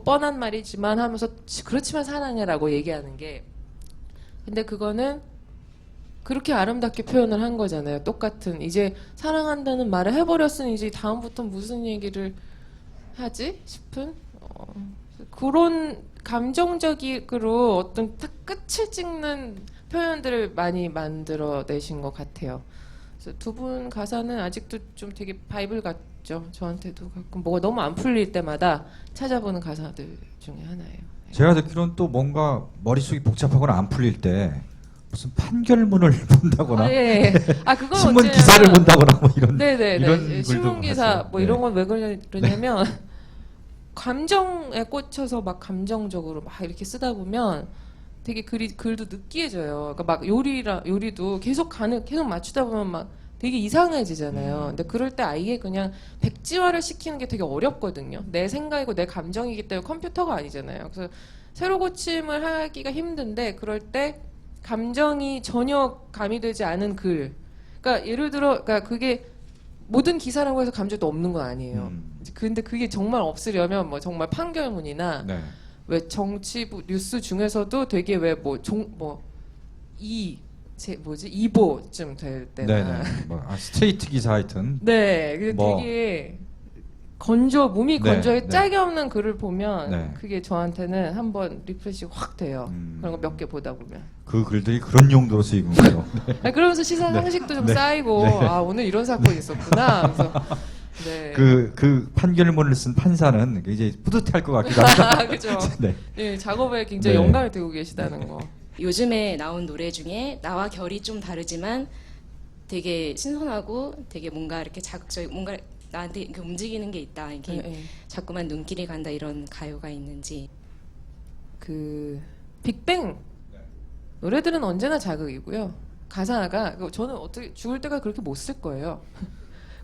Speaker 2: 뻔한 말이지만 하면서 그렇지만 사랑해라고 얘기하는 게 근데 그거는 그렇게 아름답게 표현을 한 거잖아요. 똑같은 이제 사랑한다는 말을 해버렸으니 이제 다음부터 무슨 얘기를 하지 싶은 그런 감정적으로 어떤 딱 끝을 찍는 표현들을 많이 만들어내신 것 같아요. 그래서 두 분 가사는 아직도 좀 되게 바이블 같죠. 저한테도 가끔 뭐가 너무 안 풀릴 때마다 찾아보는 가사들 중에 하나예요.
Speaker 1: 제가 듣기로는 또 뭔가 머릿속이 복잡하거나 안 풀릴 때 무슨 판결문을 본다거나
Speaker 2: 예. 그건
Speaker 1: 신문
Speaker 2: 언제냐면-
Speaker 1: 기사를 본다거나 뭐 이런
Speaker 2: 네네네.
Speaker 1: 이런 글도
Speaker 2: 신문 기사
Speaker 1: 봤어요.
Speaker 2: 뭐
Speaker 1: 네.
Speaker 2: 이런 건 왜 그러냐면 감정에 꽂혀서 막 감정적으로 막 이렇게 쓰다 보면 되게 글도 느끼해져요. 그러니까 막 요리도 계속 맞추다 보면 막 되게 이상해지잖아요. 근데 그럴 때 아예 그냥 백지화를 시키는 게 되게 어렵거든요. 내 생각이고 내 감정이기 때문에 컴퓨터가 아니잖아요. 그래서 새로 고침을 하기가 힘든데 그럴 때 감정이 전혀 가미되지 않은 글. 그러니까 예를 들어, 그러니까 그게 모든 기사라고 해서 감정도 없는 건 아니에요. 근데 그게 정말 없으려면 뭐 정말 판결문이나
Speaker 1: 네.
Speaker 2: 왜 정치부 뉴스 중에서도 되게 왜 이보쯤 될 때나
Speaker 1: 네네. 스트레이트 기사 하여튼.
Speaker 2: 네, 그
Speaker 1: 뭐.
Speaker 2: 되게 몸이
Speaker 1: 네,
Speaker 2: 건조해
Speaker 1: 네.
Speaker 2: 짝이 없는 글을 보면
Speaker 1: 네.
Speaker 2: 그게 저한테는 한번 리프레시 확 돼요. 그런 거 몇 개 보다 보면.
Speaker 1: 그 글들이 그런 용도로 쓰이군요.
Speaker 2: 그러면서 시사 상식도 좀
Speaker 1: 네.
Speaker 2: 쌓이고
Speaker 1: 네.
Speaker 2: 아 오늘 이런 사건이 있었구나. 그래서 네.
Speaker 1: 그 판결문을 쓴 판사는 이제 뿌듯해할 것 같기도 합니다.
Speaker 2: 그죠.
Speaker 1: 네.
Speaker 2: 네, 작업에 굉장히
Speaker 1: 네.
Speaker 2: 영감을 두고 계시다는 거.
Speaker 6: 요즘에 나온 노래 중에 나와 결이 좀 다르지만 되게 신선하고 되게 뭔가 이렇게 자극적 뭔가 나한테 이렇게 움직이는 게 있다. 이게
Speaker 2: 네, 네.
Speaker 6: 자꾸만 눈길이 간다 이런 가요가 있는지.
Speaker 2: 그 빅뱅 노래들은 언제나 자극이고요. 가사가 저는 어떻게 죽을 때까지 그렇게 못 쓸 거예요.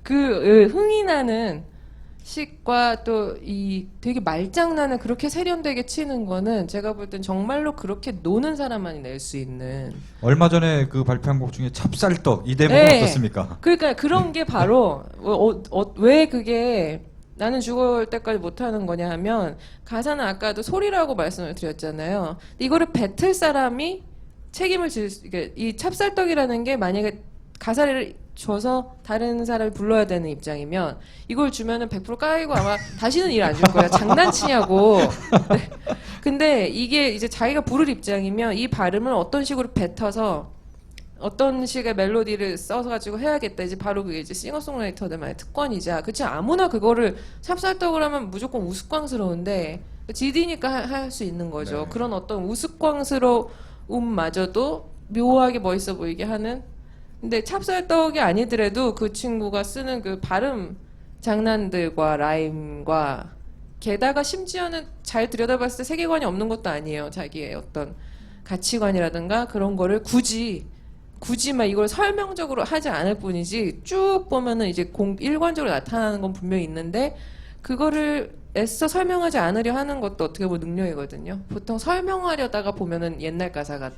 Speaker 2: 그 흥이 나는 식과 또 이 되게 말장난을 그렇게 세련되게 치는 거는 제가 볼 땐 정말로 그렇게 노는 사람만이 낼 수 있는.
Speaker 1: 얼마 전에 그 발표한 곡 중에 찹쌀떡 이 대목은
Speaker 2: 네.
Speaker 1: 어떻습니까?
Speaker 2: 그러니까 그런 게 바로 왜 그게 나는 죽을 때까지 못하는 거냐 하면 가사는 아까도 소리라고 말씀을 드렸잖아요. 근데 이거를 뱉을 사람이 책임을 이 찹쌀떡이라는 게 만약에 가사를 줘서 다른 사람이 불러야 되는 입장이면 이걸 주면은 100% 까이고 아마 다시는 일 안 줄 거야. 장난치냐고. 네. 근데 이게 이제 자기가 부를 입장이면 이 발음을 어떤 식으로 뱉어서 어떤 식의 멜로디를 써서 가지고 해야겠다. 이제 바로 그게 이제 싱어송라이터들만의 특권이자. 그치 아무나 그거를 찹쌀떡을 하면 무조건 우스꽝스러운데 GD니까 할 수 있는 거죠.
Speaker 1: 네.
Speaker 2: 그런 어떤 우스꽝스러움마저도 묘하게 멋있어 보이게 하는. 근데 찹쌀떡이 아니더라도 그 친구가 쓰는 그 발음 장난들과 라임과 게다가 심지어는 잘 들여다봤을 때 세계관이 없는 것도 아니에요. 자기의 어떤 가치관이라든가 그런 거를 굳이 막 이걸 설명적으로 하지 않을 뿐이지 쭉 보면은 이제 일관적으로 나타나는 건 분명히 있는데 그거를 애써 설명하지 않으려 하는 것도 어떻게 보면 능력이거든요. 보통 설명하려다가 보면은 옛날 가사가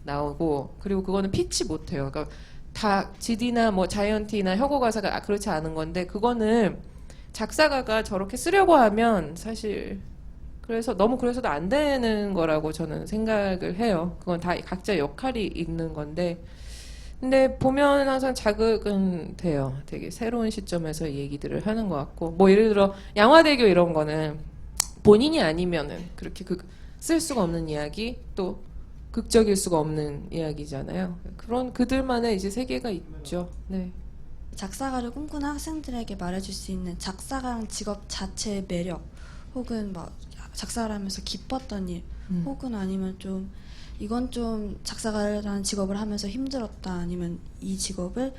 Speaker 2: 나오고 그리고 그거는 피치 못해요. 그러니까 다 GD나 뭐 자이언티나 혁오 가사가 그렇지 않은 건데 그거는 작사가가 저렇게 쓰려고 하면 사실 그래서도 안 되는 거라고 저는 생각을 해요. 그건 다 각자 역할이 있는 건데 근데 보면 항상 자극은 돼요. 되게 새로운 시점에서 얘기들을 하는 것 같고 뭐 예를 들어 양화대교 이런 거는 본인이 아니면은 그렇게 쓸 수가 없는 이야기 또 극적일 수가 없는 이야기잖아요. 그런 그들만의 이제 세계가 있죠. 네.
Speaker 7: 작사가를 꿈꾸는 학생들에게 말해줄 수 있는 작사가랑 직업 자체의 매력 혹은 막 작사를 하면서 기뻤던 일 혹은 아니면 좀 이건 좀 작사가라는 직업을 하면서 힘들었다 아니면 이 직업을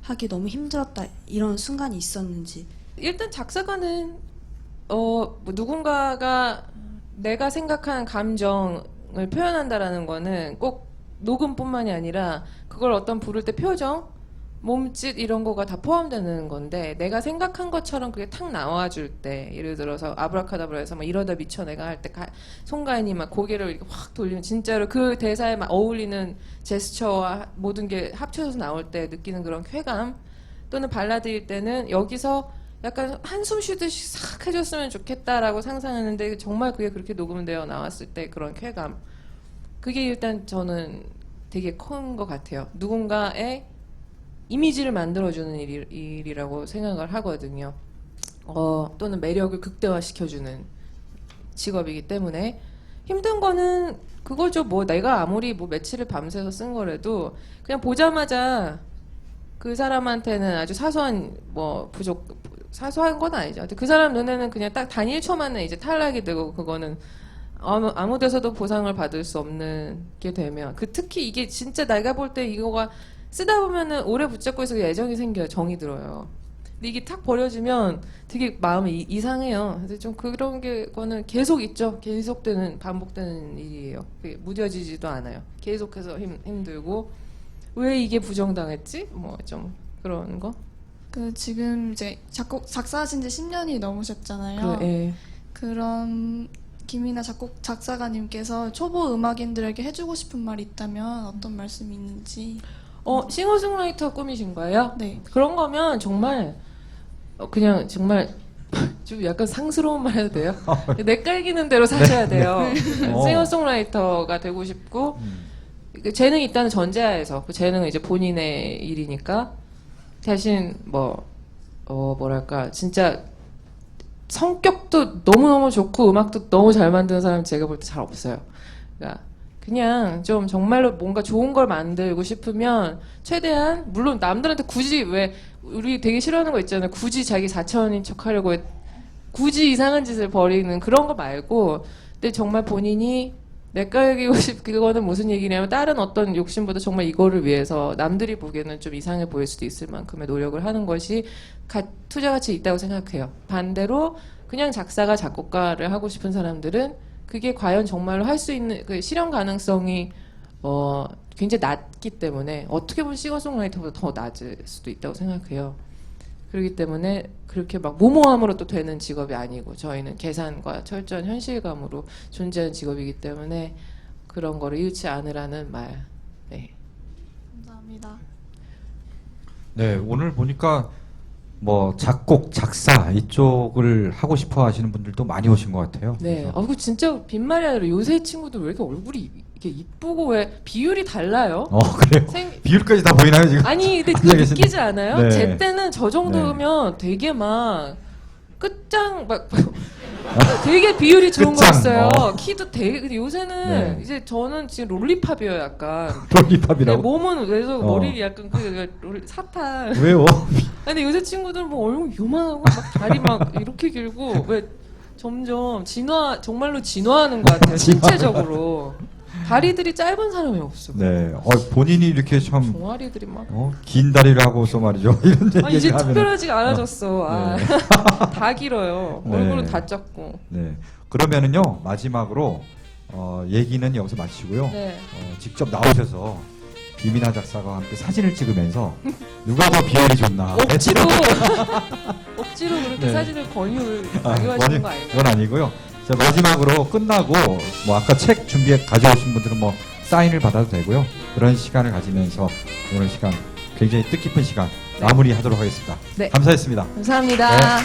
Speaker 7: 하기 너무 힘들었다 이런 순간이 있었는지.
Speaker 2: 일단 작사가는 뭐 누군가가 내가 생각하는 감정을 표현한다라는 거는 꼭 녹음뿐만이 아니라 그걸 어떤 부를 때 표정, 몸짓 이런 거가 다 포함되는 건데 내가 생각한 것처럼 그게 탁 나와줄 때 예를 들어서 아브라카다브라에서 막 이러다 미쳐 내가 할 때 송가인이 막 고개를 이렇게 확 돌리면 진짜로 그 대사에 막 어울리는 제스처와 모든 게 합쳐져서 나올 때 느끼는 그런 쾌감 또는 발라드일 때는 여기서 약간 한숨 쉬듯이 싹 해줬으면 좋겠다라고 상상하는데 정말 그게 그렇게 녹음되어 나왔을 때 그런 쾌감 그게 일단 저는 되게 큰 것 같아요. 누군가의 이미지를 만들어주는 일이라고 생각을 하거든요. 또는 매력을 극대화시켜주는 직업이기 때문에 힘든 거는 그거죠. 뭐 내가 아무리 뭐 며칠을 밤새서 쓴 거라도 그냥 보자마자 그 사람한테는 아주 사소한 사소한 건 아니죠. 그 사람 눈에는 그냥 딱 단 1초 만에 이제 탈락이 되고 그거는 아무 데서도 보상을 받을 수 없는 게 되면 특히 이게 진짜 내가 볼 때 이거가 쓰다 보면은 오래 붙잡고 있어서 애정이 생겨요. 정이 들어요. 근데 이게 탁 버려지면 되게 마음이 이상해요. 그래서 좀 그런 거는 계속 있죠. 계속되는 반복되는 일이에요. 그게 무뎌지지도 않아요. 계속해서 힘들고 왜 이게 부정당했지? 뭐 좀 그런 거.
Speaker 8: 그 지금 이제 작사하신 지 10년이 넘으셨잖아요.
Speaker 2: 예.
Speaker 8: 그런 김이나 작사가님께서 초보 음악인들에게 해주고 싶은 말이 있다면 어떤 말씀이 있는지.
Speaker 2: 싱어송라이터 꿈이신 거예요?
Speaker 8: 네.
Speaker 2: 그런 거면 정말 그냥 정말 좀 약간 상스러운 말 해도 돼요? 내깔기는 대로 사셔야 돼요. 싱어송라이터가 되고 싶고 그 재능이 있다는 전제하에서 그 재능은 이제 본인의 일이니까 대신 뭐랄까 진짜 성격도 너무너무 좋고 음악도 너무 잘 만드는 사람 제가 볼 때 잘 없어요. 그러니까 그냥 좀 정말로 뭔가 좋은 걸 만들고 싶으면 최대한 물론 남들한테 굳이 왜 우리 되게 싫어하는 거 있잖아요. 굳이 자기 4차원인 척 하려고 굳이 이상한 짓을 벌이는 그런 거 말고 근데 정말 본인이 내깔기고 그거는 무슨 얘기냐면 다른 어떤 욕심보다 정말 이거를 위해서 남들이 보기에는 좀 이상해 보일 수도 있을 만큼의 노력을 하는 것이 투자 가치 있다고 생각해요. 반대로 그냥 작사가 작곡가를 하고 싶은 사람들은 그게 과연 정말로 할 수 있는 그 실현 가능성이 굉장히 낮기 때문에 어떻게 보면 싱어송라이터보다 더 낮을 수도 있다고 생각해요. 그렇기 때문에 그렇게 막 모모함으로 또 되는 직업이 아니고 저희는 계산과 철저한 현실감으로 존재하는 직업이기 때문에 그런 거를 잃지 않으라는 말. 네.
Speaker 8: 감사합니다.
Speaker 1: 네, 오늘 보니까 뭐 작곡, 작사 이쪽을 하고 싶어 하시는 분들도 많이 오신 것 같아요.
Speaker 2: 네.
Speaker 1: 그래서
Speaker 2: 그 진짜 빈말이 아니라 요새 친구들 왜 이렇게 얼굴이 이렇게 이쁘고 왜 비율이 달라요?
Speaker 1: 그래요? 비율까지 다 보이나요 지금?
Speaker 2: 아니 근데 그거
Speaker 1: 앉아 계신데.
Speaker 2: 느끼지 않아요?
Speaker 1: 네.
Speaker 2: 제 때는 저 정도면 되게 막 끝장 막 되게 비율이 좋은
Speaker 1: 끝장,
Speaker 2: 거였어요. 키도 되게 근데 요새는
Speaker 1: 네.
Speaker 2: 이제 저는 지금 롤리팝이에요 약간.
Speaker 1: 롤리팝이라고?
Speaker 2: 몸은 그래서
Speaker 1: 어.
Speaker 2: 머리를 약간 사탄.
Speaker 1: 왜요?
Speaker 2: 근데 요새 친구들 뭐 얼굴 요만하고 막 다리 막 이렇게 길고 왜 점점 정말로 진화하는 것 같아요. 신체적으로. 다리들이 짧은 사람이 없어.
Speaker 1: 네, 본인이 이렇게 참
Speaker 2: 종아리들이 막.
Speaker 1: 긴 다리를 하고서 말이죠. 이런 얘기
Speaker 2: 이제
Speaker 1: 하면
Speaker 2: 특별하지가 않아졌어.
Speaker 1: 네.
Speaker 2: 다 길어요.
Speaker 1: 네.
Speaker 2: 얼굴은 다 작고.
Speaker 1: 네, 그러면은요 마지막으로 얘기는 여기서 마치고요.
Speaker 2: 네.
Speaker 1: 직접 나오셔서 김이나 작사가와 함께 사진을 찍으면서 누가 더 비율이 좋나
Speaker 2: 억지로 억지로 그렇게
Speaker 1: 네.
Speaker 2: 사진을 권유를 강요하시는 거 아닌가요?
Speaker 1: 그건 아니고요. 자, 마지막으로 끝나고 뭐 아까 책 준비해 가져오신 분들은 뭐 사인을 받아도 되고요. 그런 시간을 가지면서 오늘 시간 굉장히 뜻깊은 시간 마무리하도록 하겠습니다.
Speaker 2: 네.
Speaker 1: 감사했습니다.
Speaker 2: 감사합니다.
Speaker 1: 네.